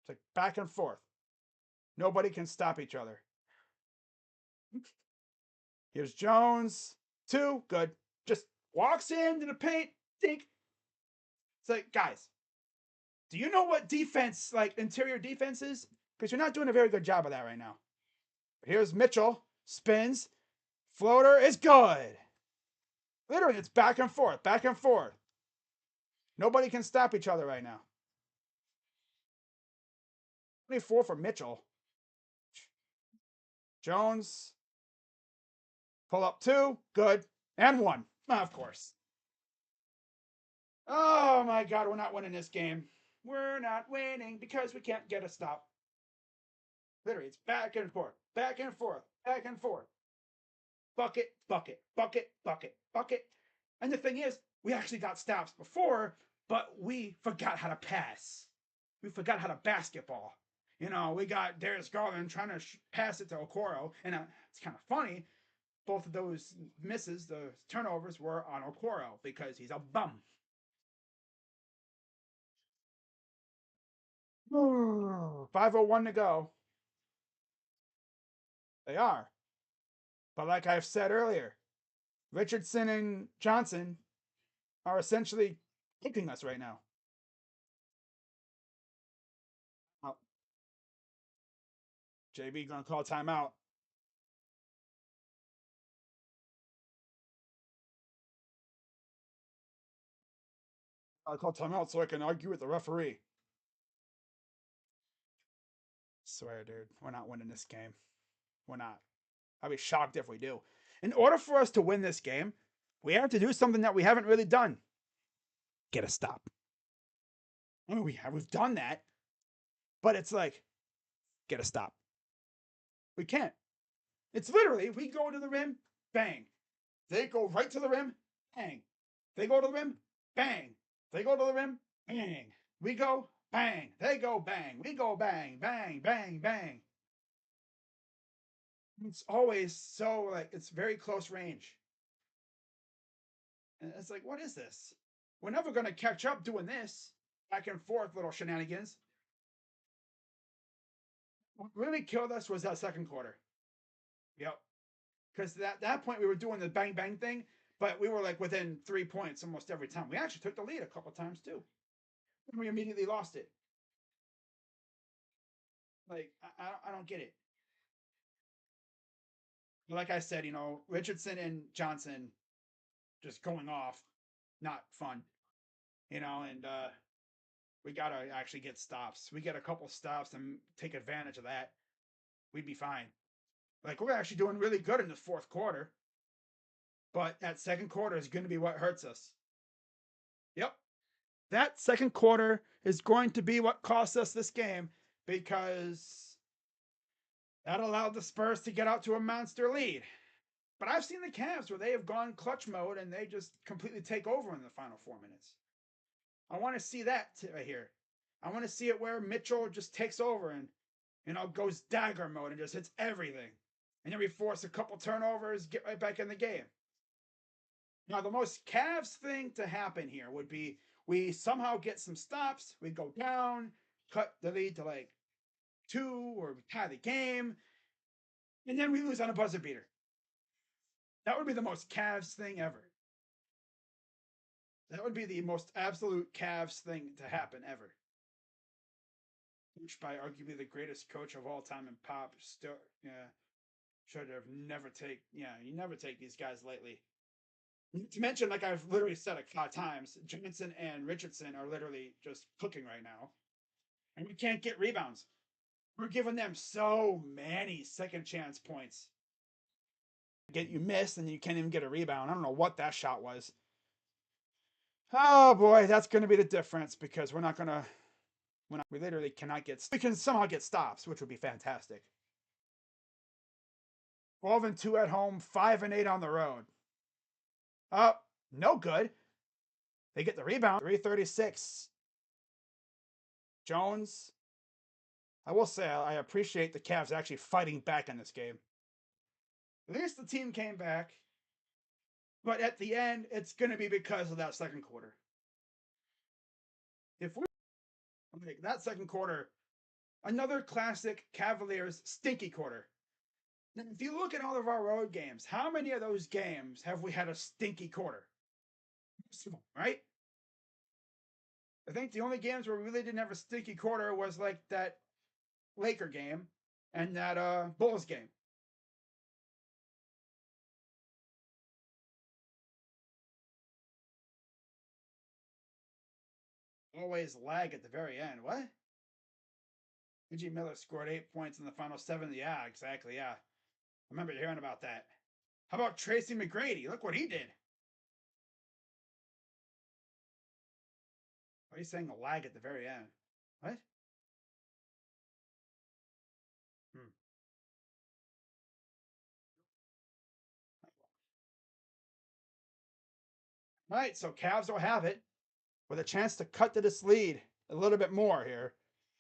It's like back and forth. Nobody can stop each other. Here's Jones, 2, good. Just walks into the paint, dink. It's like, guys, do you know what defense, like interior defense is? Because you're not doing a very good job of that right now. Here's Mitchell, spins, floater is good. Literally, it's back and forth, back and forth. Nobody can stop each other right now. 24 for Mitchell. Jones, pull up 2, good, and 1. Of course. Oh my God, we're not winning this game. We're not winning because we can't get a stop. Literally, it's back and forth, back and forth, back and forth. Bucket, bucket, bucket, bucket, bucket. And the thing is, we actually got stops before, but we forgot how to pass. We forgot how to basketball. You know, we got Darius Garland trying to pass it to Okoro, and it's kind of funny. Both of those misses, the turnovers, were on Okoro because he's a bum. 5:01 to go. They are. But like I've said earlier, Richardson and Johnson are essentially kicking us right now. Oh, JB gonna call timeout. I'll call timeout so I can argue with the referee. Swear, dude, we're not winning this game. We're not. I'd be shocked if we do. In order for us to win this game, we have to do something that we haven't really done. Get a stop. I mean, we've done that, but it's like, get a stop. We can't. It's literally, we go to the rim, bang. They go right to the rim, bang. They go to the rim, bang. They go to the rim, bang. We go, bang. They go, bang. We go, bang, bang, bang, bang. It's always so like it's very close range. And it's like, what is this? We're never gonna catch up doing this back and forth little shenanigans. What really killed us was that second quarter. Yep. Because at that point we were doing the bang bang thing, but we were like within 3 points almost every time. We actually took the lead a couple times too. And we immediately lost it. Like I don't get it. Like I said, Richardson and Johnson just going off, not fun. And we gotta actually get stops. We get a couple stops and take advantage of that. We'd be fine. Like we're actually doing really good in the fourth quarter, but that second quarter is going to be what hurts us. Yep, that second quarter is going to be what costs us this game because that allowed the Spurs to get out to a monster lead. But I've seen the Cavs where they have gone clutch mode and they just completely take over in the final 4 minutes. I want to see that right here. I want to see it where Mitchell just takes over and goes dagger mode and just hits everything. And then we force a couple turnovers, get right back in the game. Now, the most Cavs thing to happen here would be we somehow get some stops, we go down, cut the lead to like 2, or we tie the game, and then we lose on a buzzer beater. That would be the most Cavs thing ever. That would be the most absolute Cavs thing to happen ever. Coached by arguably the greatest coach of all time in pop. Still, yeah. Should have never take. Yeah, you never take these guys lightly. To mention, like I've literally said like 5 times, Johnson and Richardson are literally just cooking right now, and we can't get rebounds. We're giving them so many second chance points. Get you missed, and you can't even get a rebound. I don't know what that shot was. Oh boy, that's going to be the difference because we're not going to. We literally cannot get. We can somehow get stops, which would be fantastic. 12-2 at home, 5-8 on the road. Oh, no good. They get the rebound. 336. Jones. I will say I appreciate the Cavs actually fighting back in this game. At least the team came back. But at the end, it's going to be because of that second quarter. If we like that second quarter, another classic Cavaliers stinky quarter. Now, if you look at all of our road games, how many of those games have we had a stinky quarter? Most of them, right? I think the only games where we really didn't have a stinky quarter was like that Laker game and that Bulls game. Always lag at the very end. What? Reggie Miller scored 8 points in the final 7. Yeah, exactly. Yeah. I remember hearing about that. How about Tracy McGrady? Look what he did. Why are you saying a lag at the very end? What? Hmm. All right, so Cavs will have it with a chance to cut to this lead a little bit more here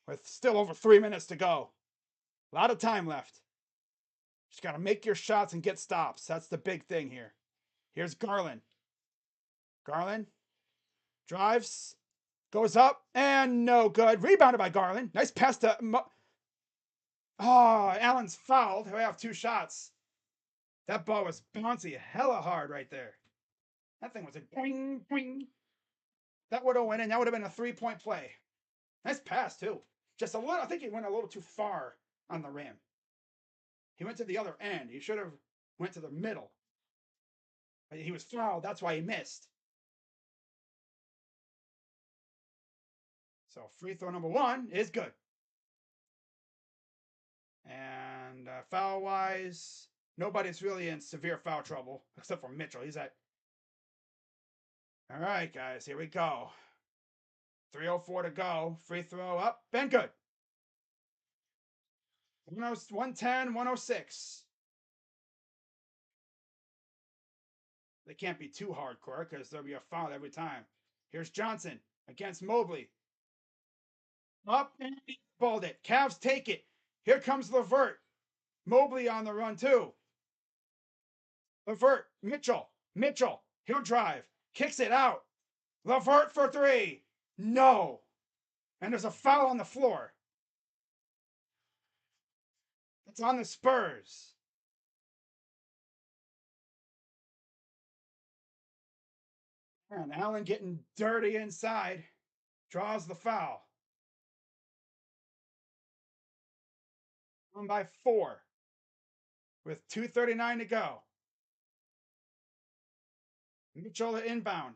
with still over 3 minutes to go. A lot of time left. Just got to make your shots and get stops. That's the big thing here. Here's Garland. Garland drives, goes up, and no good. Rebounded by Garland. Nice pass to. Oh, Allen's fouled. We have 2 shots. That ball was bouncy hella hard right there. That thing was a boing, boing. That would have went in. That would have been a 3-point play. Nice pass, too. Just a little, I think he went a little too far on the rim. He went to the other end. He should have went to the middle. But he was fouled. That's why he missed. So free throw number 1 is good. And foul wise, nobody's really in severe foul trouble except for Mitchell. He's at. All right, guys, here we go. 3:04 to go. Free throw up and good. 110, 106. They can't be too hardcore because there'll be a foul every time. Here's Johnson against Mobley. Up and balled it. Cavs take it. Here comes LeVert. Mobley on the run too. LeVert, Mitchell. Mitchell. He'll drive. Kicks it out. LeVert for 3. No. And there's a foul on the floor. It's on the Spurs. And Allen getting dirty inside. Draws the foul. Won by 4. With 2:39 to go. Mitchell to inbound.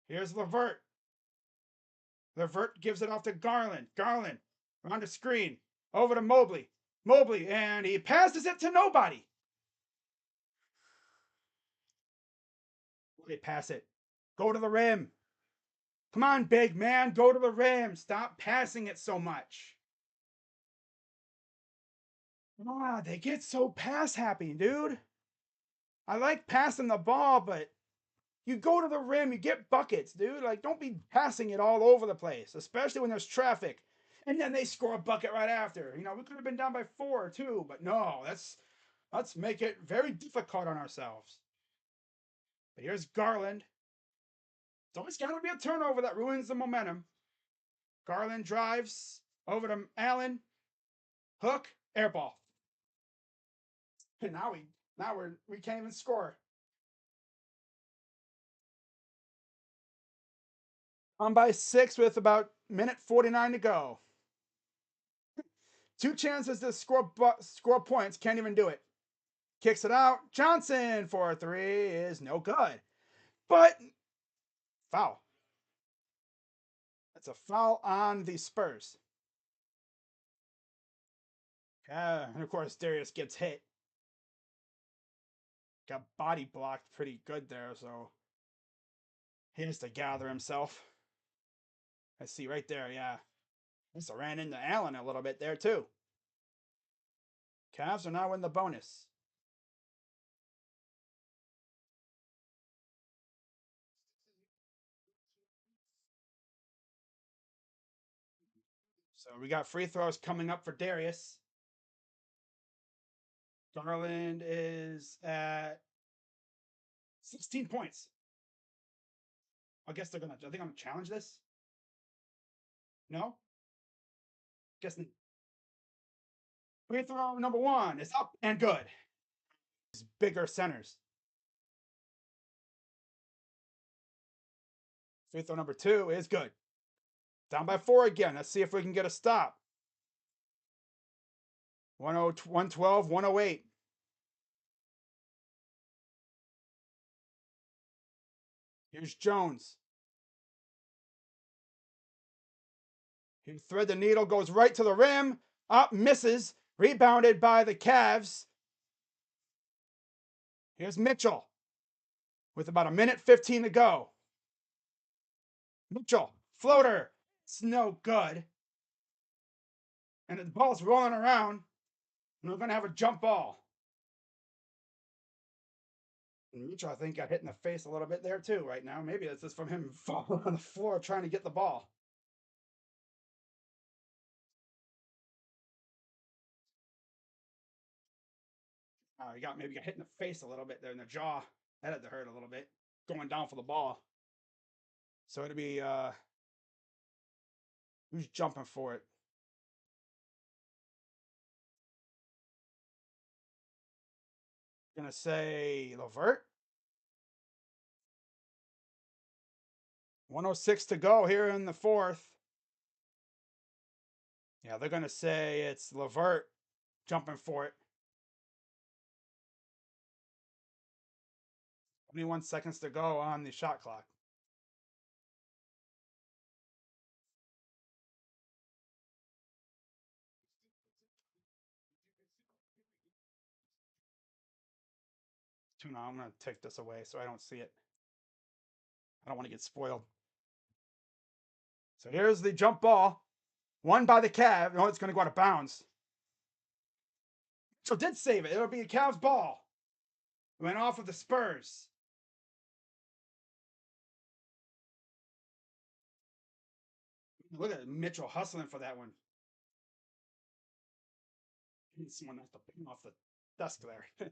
Here's LeVert. LeVert gives it off to Garland. Garland around the screen. Over to Mobley. Mobley, and he passes it to nobody. They pass it. Go to the rim. Come on, big man. Go to the rim. Stop passing it so much. Ah, they get so pass happy, dude. I like passing the ball, but you go to the rim, you get buckets, dude. Like, don't be passing it all over the place, especially when there's traffic. And then they score a bucket right after. You know, we could have been down by 4 too, but no, let's make it very difficult on ourselves. But here's Garland. It's always got to be a turnover that ruins the momentum. Garland drives over to Allen. Hook, air ball. And we can't even score. On by 6 with about minute 49 to go. 2 chances to score points, can't even do it. Kicks it out. Johnson for a 3 is no good. But foul. That's a foul on the Spurs. And of course, Darius gets hit. Got body blocked pretty good there, so he has to gather himself. I see right there, yeah. This ran into Allen a little bit there, too. Cavs are now in the bonus. So we got free throws coming up for Darius. Garland is at 16 points. I guess they're gonna. I think I'm gonna challenge this. No, guessing. Free throw number 1 is up and good. It's bigger centers. Free throw number 2 is good. Down by 4 again. Let's see if we can get a stop. 112, 108. Here's Jones. He thread the needle, goes right to the rim. Up, misses. Rebounded by the Cavs. Here's Mitchell with about a minute 15 to go. Mitchell, floater. It's no good. And the ball's rolling around. And we're going to have a jump ball. And Mitchell, I think, got hit in the face a little bit there, too, right now. Maybe that's just from him falling on the floor trying to get the ball. He maybe got hit in the face a little bit there in the jaw. That had to hurt a little bit. Going down for the ball. So it'd be who's jumping for it? Gonna say LeVert. 106 to go here in the 4th. Yeah, they're gonna say it's LeVert jumping for it. 21 seconds to go on the shot clock. I'm gonna take this away so I don't see it. I don't want to get spoiled. So here's the jump ball. Won by the Cavs. No, it's gonna go out of bounds. So did save it. It'll be a Cavs ball. Went off of the Spurs. Look at Mitchell hustling for that one. Someone has to ping off the desk there.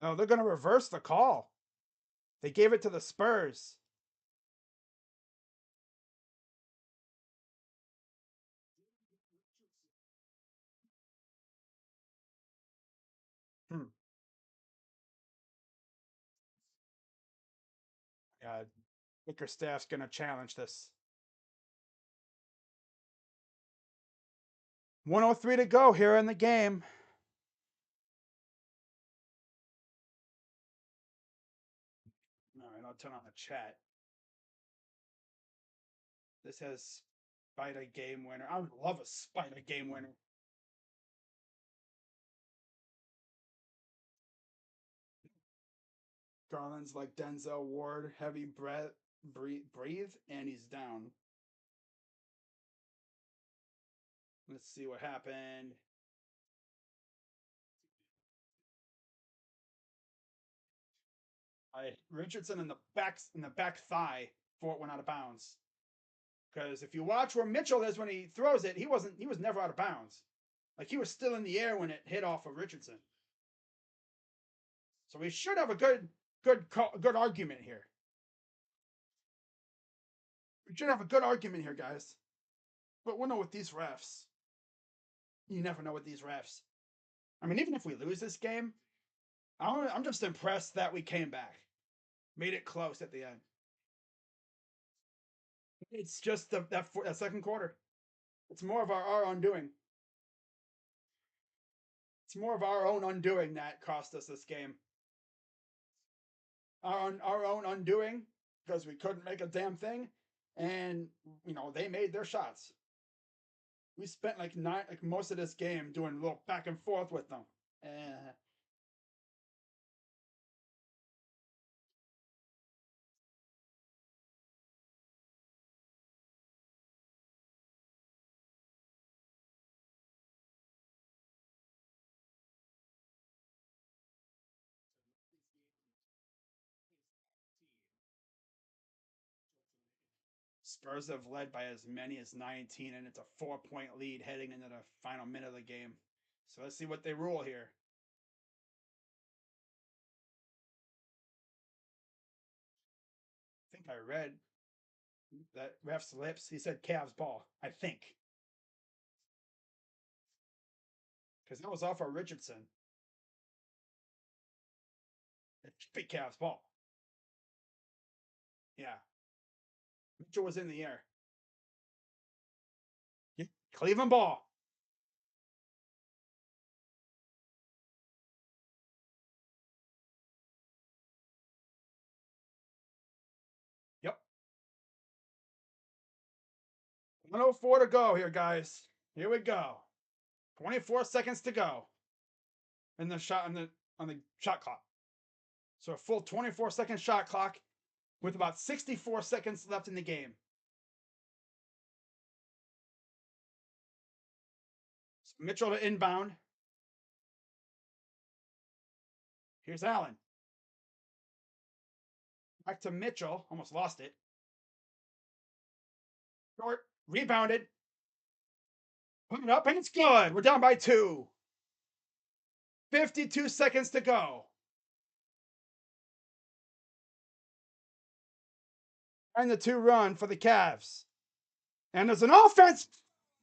No, they're going to reverse the call. They gave it to the Spurs. Yeah, Bickerstaff's going to challenge this. 103 to go here in the game. All right, I'll turn on the chat. This has Spider game winner. I would love a Spider game winner. Garland's like Denzel Ward, heavy breath, breathe, and he's down. Let's see what happened. Richardson in the back thigh before it went out of bounds. Because if you watch where Mitchell is when he throws it, he was never out of bounds. Like he was still in the air when it hit off of Richardson. So we should have a good argument here. We should have a good argument here, guys. But we'll know with these refs. You never know with these refs. I mean, even if we lose this game, I'm just impressed that we came back. Made it close at the end. It's just that second quarter. It's more of our undoing. It's more of our own undoing that cost us this game. Our own undoing because we couldn't make a damn thing, and they made their shots. We spent like most of this game doing a little back and forth with them. Uh, Spurs have led by as many as 19, and it's a 4-point lead heading into the final minute of the game. So let's see what they rule here. I think I read that ref's lips. He said Cavs ball. I think because that was off of Richardson. It should be Cavs ball. Yeah, Mitchell was in the air. Cleveland ball. Yep. 104 to go here, guys. Here we go. 24 seconds to go in the shot on the shot clock. So a full 24-second shot clock with about 64 seconds left in the game. So Mitchell to inbound. Here's Allen. Back to Mitchell. Almost lost it. Short. Rebounded. Put it up, and it's good. We're down by 2. 52 seconds to go. And the 2 run for the Cavs. And there's an offense.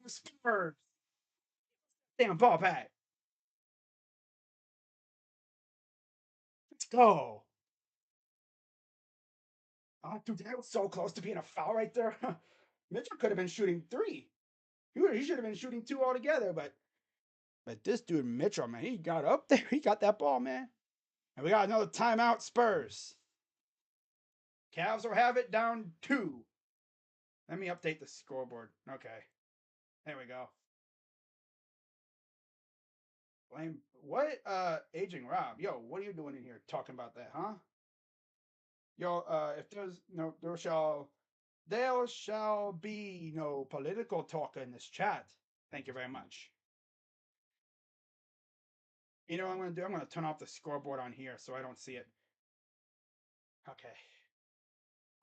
Spurs. Damn ball back. Let's go. Oh, dude, that was so close to being a foul right there. Mitchell could have been shooting 3. He should have been shooting 2 altogether, but this dude Mitchell, man, he got up there. He got that ball, man. And we got another timeout, Spurs. Cavs will have it down 2. Let me update the scoreboard. Okay. There we go. Blame what? Aging Rob. Yo, what are you doing in here talking about that, huh? Yo, if there's no there shall be no political talk in this chat. Thank you very much. You know what I'm gonna do? I'm gonna turn off the scoreboard on here so I don't see it. Okay.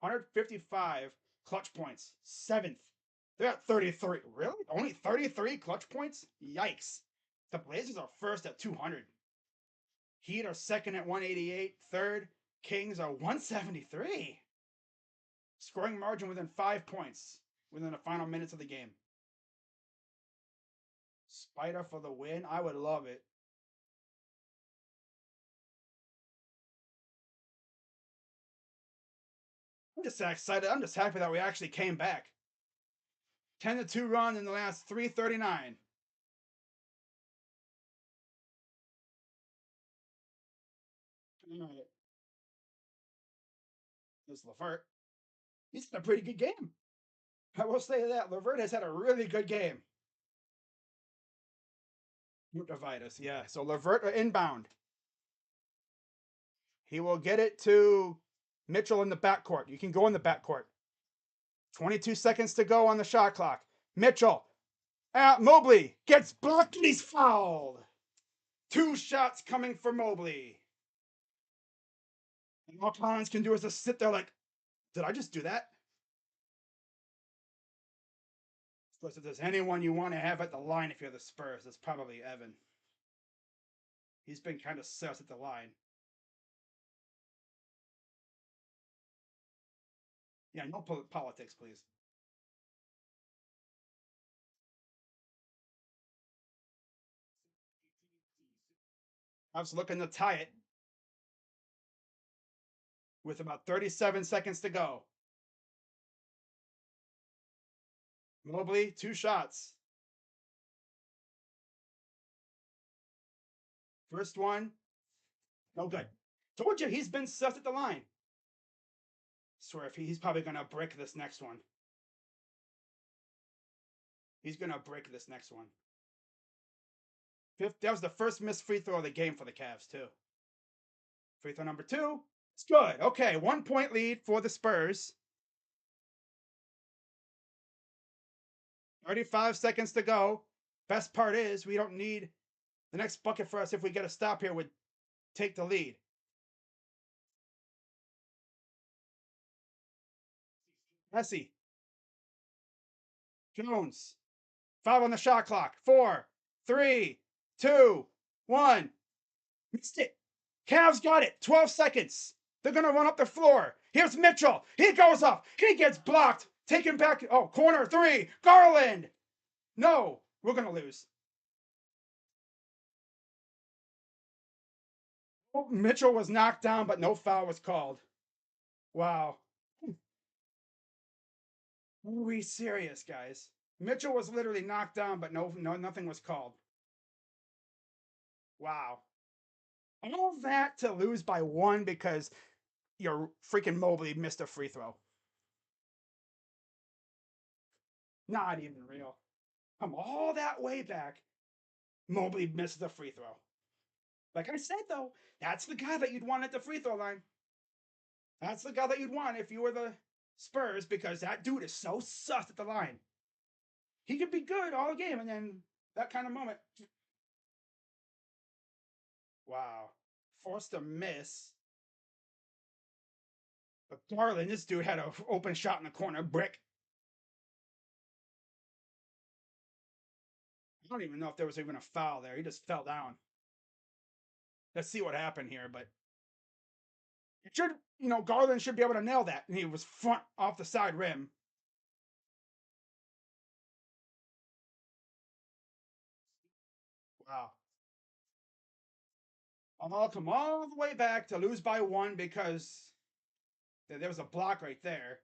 155 clutch points. 7th. They're at 33. Really? Only 33 clutch points? Yikes. The Blazers are first at 200. Heat are second at 188. Third, Kings are 173. Scoring margin within 5 points within the final minutes of the game. Spider for the win. I would love it. I'm just excited. I'm just happy that we actually came back. 10-2 run in the last 3:39. All right. There's LeVert. He's had a pretty good game. I will say that LeVert has had a really good game. Divide us, yeah. So LeVert inbound. He will get it to Mitchell in the backcourt. You can go in the backcourt. 22 seconds to go on the shot clock. Mitchell. Mobley gets blocked and he's fouled. 2 shots coming for Mobley. And all Collins can do is just sit there like, did I just do that? So if there's anyone you want to have at the line if you're the Spurs, it's probably Evan. He's been kind of sus at the line. Yeah, no politics, please. I was looking to tie it with about 37 seconds to go. Mobley, 2 shots. First one, no good. Told you he's been sus at the line. Swear if he's probably gonna brick this next one. He's gonna brick this next one. Fifth, that was the first missed free throw of the game for the Cavs too. Free throw number 2. It's good. Okay, 1 point lead for the Spurs. 35 seconds to go. Best part is we don't need the next bucket for us if we get a stop here would take the lead. Messi. Jones. 5 on the shot clock. 4, 3, 2, 1. Missed it. Cavs got it. 12 seconds. They're going to run up the floor. Here's Mitchell. He goes up. He gets blocked. Taken back. Oh, corner 3. Garland. No, we're going to lose. Oh, Mitchell was knocked down, but no foul was called. Wow. Are we serious, guys? Mitchell was literally knocked down, but nothing was called. Wow. All that to lose by 1 because your freaking Mobley missed a free throw. Not even real. Come all that way back. Mobley missed the free throw. Like I said, though, that's the guy that you'd want at the free throw line. That's the guy that you'd want if you were the Spurs because that dude is so sus at the line. He could be good all game, and then that kind of moment. Wow. Forced a miss. But Garland, this dude had an open shot in the corner. Brick. I don't even know if there was even a foul there. He just fell down. Let's see what happened here, but it should, Garland should be able to nail that. And he was front off the side rim. Wow. I'll come all the way back to lose by 1 because there was a block right there.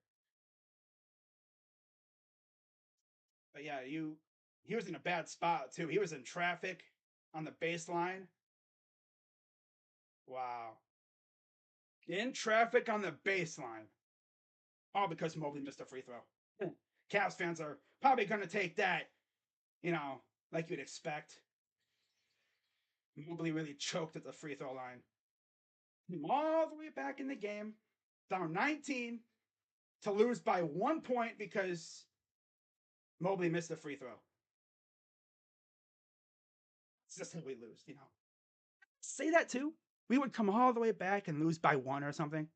But yeah, he was in a bad spot too. He was in traffic on the baseline. Wow. In traffic on the baseline. All because Mobley missed a free throw. Cavs fans are probably going to take that, like you'd expect. Mobley really choked at the free throw line. All the way back in the game, down 19 to lose by 1 point because Mobley missed the free throw. It's just how we lose, Say that too. We would come all the way back and lose by 1 or something.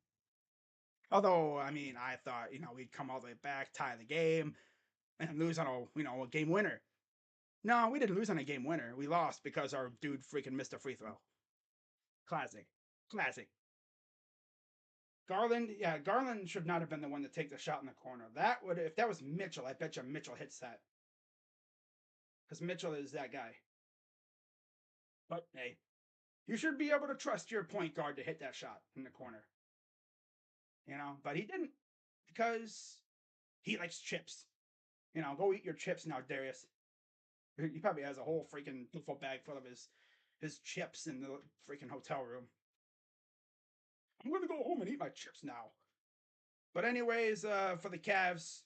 Although, I mean, I thought, we'd come all the way back, tie the game, and lose on a game winner. No, we didn't lose on a game winner. We lost because our dude freaking missed a free throw. Classic. Classic. Garland should not have been the one to take the shot in the corner. If that was Mitchell, I bet you Mitchell hits that. Because Mitchell is that guy. But hey, you should be able to trust your point guard to hit that shot in the corner. But he didn't because he likes chips. Go eat your chips now, Darius. He probably has a whole freaking duffel bag full of his chips in the freaking hotel room. I'm gonna go home and eat my chips now. But anyways, for the Cavs,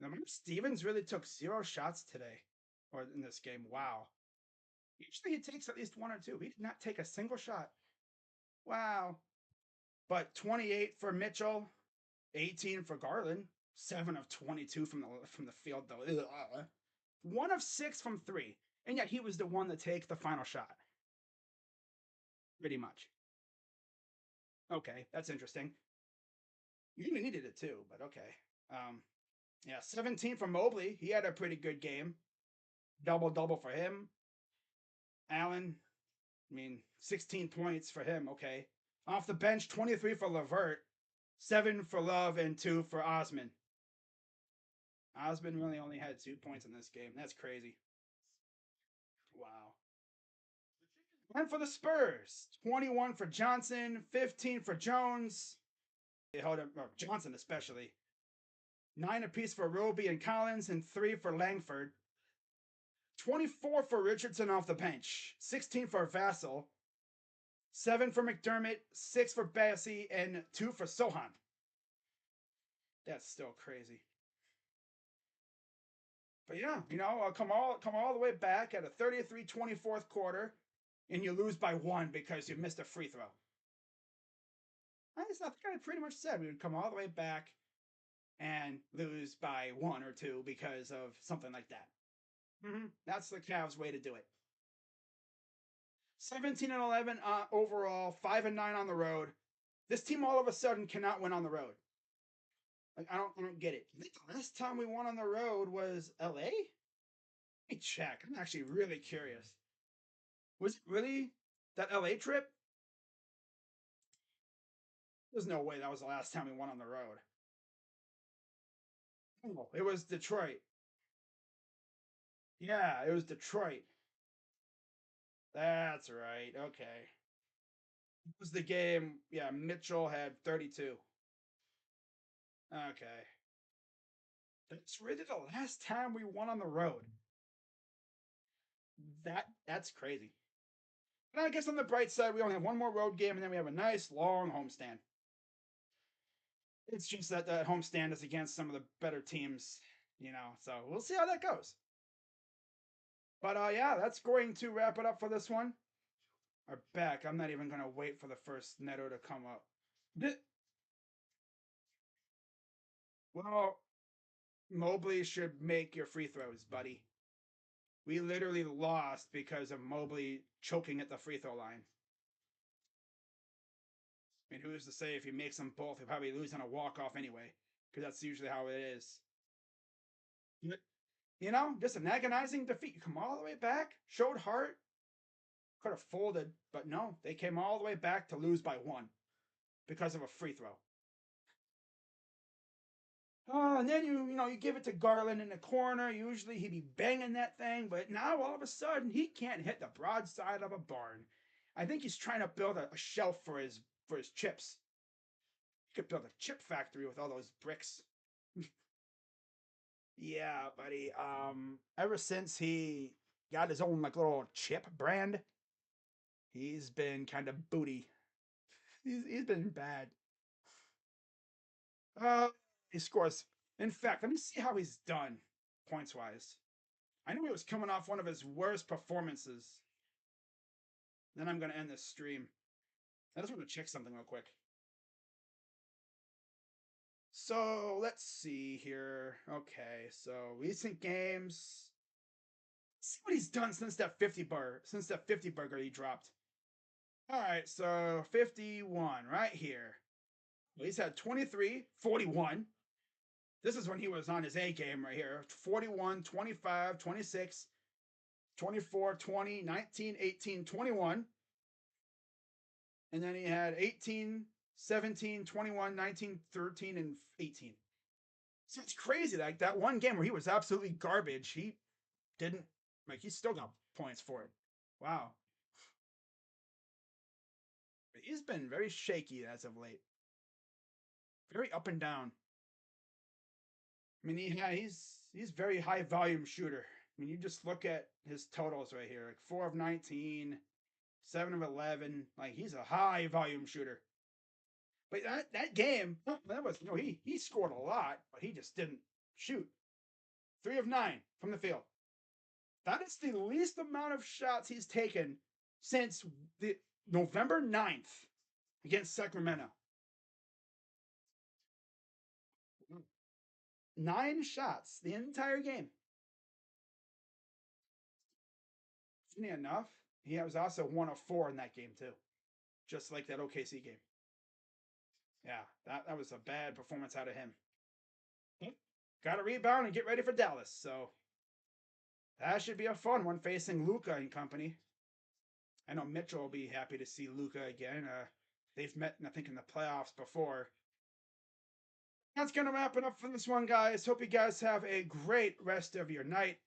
remember Stevens really took 0 shots today, or in this game. Wow. Usually he takes at least 1 or 2. He did not take a single shot. Wow. But 28 for Mitchell, 18 for Garland, 7 of 22 from the field though. 1 of 6 from 3, and yet he was the one to take the final shot. Pretty much. Okay, that's interesting. You needed it too, but okay. Yeah, 17 for Mobley. He had a pretty good game. Double for him. Allen, 16 points for him. Okay. Off the bench, 23 for Levert, 7 for Love, and 2 for Osman. Osman really only had 2 points in this game. That's crazy. Wow. And for the Spurs, 21 for Johnson, 15 for Jones. They held him, Johnson especially. 9 apiece for Roby and Collins, and 3 for Langford. 24 for Richardson off the bench. 16 for Vassell. 7 for McDermott. 6 for Bassey, and 2 for Sohan. That's still crazy. But yeah, come all the way back at a 33-24 quarter, and you lose by 1 because you missed a free throw. I think I pretty much said we would come all the way back and lose by 1 or 2 because of something like that. That's the Cavs' way to do it. 17-11 overall, 5-9 on the road. This team all of a sudden cannot win on the road. Like I don't get it. I think the last time we won on the road was LA. Let me check. I'm actually really curious. Was it really that LA trip? There's no way that was the last time we won on the road. Oh, it was Detroit. Yeah, it was Detroit. That's right. Okay. It was the game. Yeah, Mitchell had 32. Okay. That's really the last time we won on the road. That's crazy. But I guess on the bright side, we only have one more road game, and then we have a nice long homestand. It's just that that homestand is against some of the better teams, So we'll see how that goes. But yeah, that's going to wrap it up for this one. Our back. I'm not even gonna wait for the first Neto to come up. Well, Mobley should make your free throws, buddy. We literally lost because of Mobley choking at the free throw line. I mean, who's to say if he makes them both, he'll probably lose on a walk off anyway, because that's usually how it is. Just an agonizing defeat. You come all the way back, showed heart, could have folded, but no, they came all the way back to lose by 1 because of a free throw. And then you give it to Garland in the corner. Usually he'd be banging that thing, but now all of a sudden he can't hit the broadside of a barn. I think he's trying to build a shelf for his chips. He could build a chip factory with all those bricks. Yeah, buddy. Ever since he got his own little chip brand, he's been kind of booty. He's been bad. He scores. In fact, let me see how he's done points wise. I knew he was coming off one of his worst performances. Then I'm gonna end this stream. I just want to check something real quick. So let's see here. Okay, so recent games. Let's see what he's done since that 50 burger he dropped. All right, so 51 right here. Well, he's had 23, 41. This is when he was on his A game right here. 41, 25, 26, 24, 20, 19, 18, 21. And then he had 18, 17, 21, 19, 13, and 18. So it's crazy. Like that one game where he was absolutely garbage, he didn't, he still got points for it. Wow. But he's been very shaky as of late. Very up and down. I mean, he's very high volume shooter. I mean, you just look at his totals right here, like 4 of 19, 7 of 11. Like he's a high volume shooter. But that game, that was he scored a lot, but he just didn't shoot. 3 of 9 from the field. That is the least amount of shots he's taken since the November 9th against Sacramento. 9 shots the entire game. Funny enough, he was also 1 of 4 in that game too, just like that OKC game. Yeah, that was a bad performance out of him. Got to rebound and get ready for Dallas. So that should be a fun one facing Luka and company. I know Mitchell will be happy to see Luka again. They've met, I think, in the playoffs before. That's going to wrap it up for this one, guys. Hope you guys have a great rest of your night.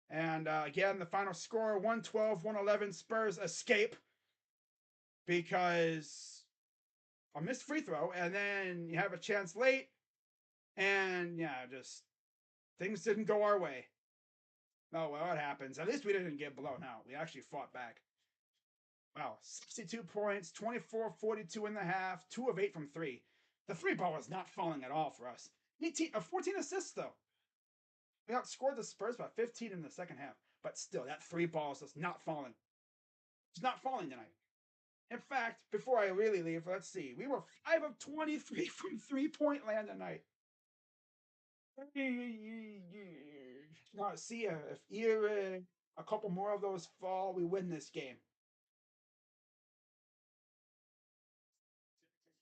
And again, the final score 112-111 Spurs escape because a missed free throw, and then you have a chance late, And yeah, just things didn't go our way. Oh well, it happens. At least we didn't get blown out. We actually fought back. Wow, 62 points, 24 42 in the half, 2 of 8 from 3. The three ball was not falling at all for us. 14 assists though. We outscored the Spurs by 15 in the second half, but still, that three ball is just not falling. It's not falling tonight. In fact, before I really leave, let's see. We were 5 of 23 from 3-point land tonight. Now, see if either a couple more of those fall, we win this game.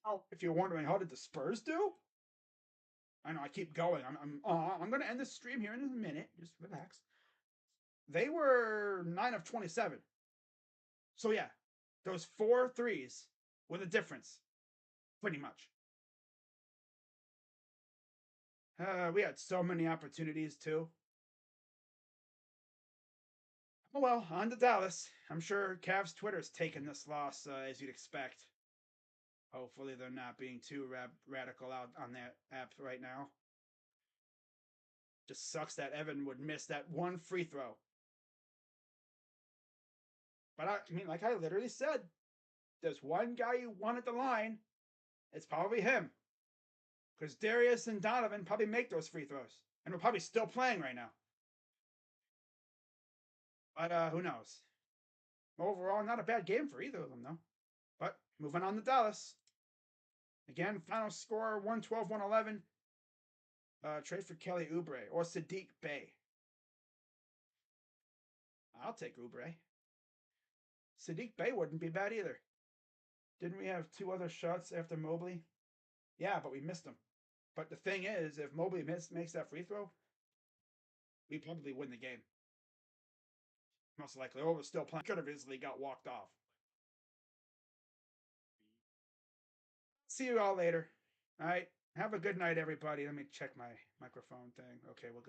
Oh, if you're wondering, how did the Spurs do? I know I keep going. I'm going to end the stream here in a minute. Just relax. They were 9 of 27. So yeah, those 4 threes were the difference, pretty much. We had so many opportunities too. Oh well, on to Dallas. I'm sure Cavs Twitter's taking this loss as you'd expect. Hopefully they're not being too radical out on that app right now. Just sucks that Evan would miss that one free throw. But I mean, like I literally said, there's one guy you want at the line. It's probably him. Because Darius and Donovan probably make those free throws. And we're probably still playing right now. But who knows? Overall, not a bad game for either of them, though. But moving on to Dallas. Again, final score 112 111. Trade for Kelly Oubre or Sadiq Bey. I'll take Oubre. Sadiq Bey wouldn't be bad either. Didn't we have 2 other shots after Mobley? Yeah, but we missed them. But the thing is, if Mobley makes that free throw, we probably win the game. Most likely. Or we're still playing. Could have easily got walked off. See you all later. All right. Have a good night, everybody. Let me check my microphone thing. Okay, we'll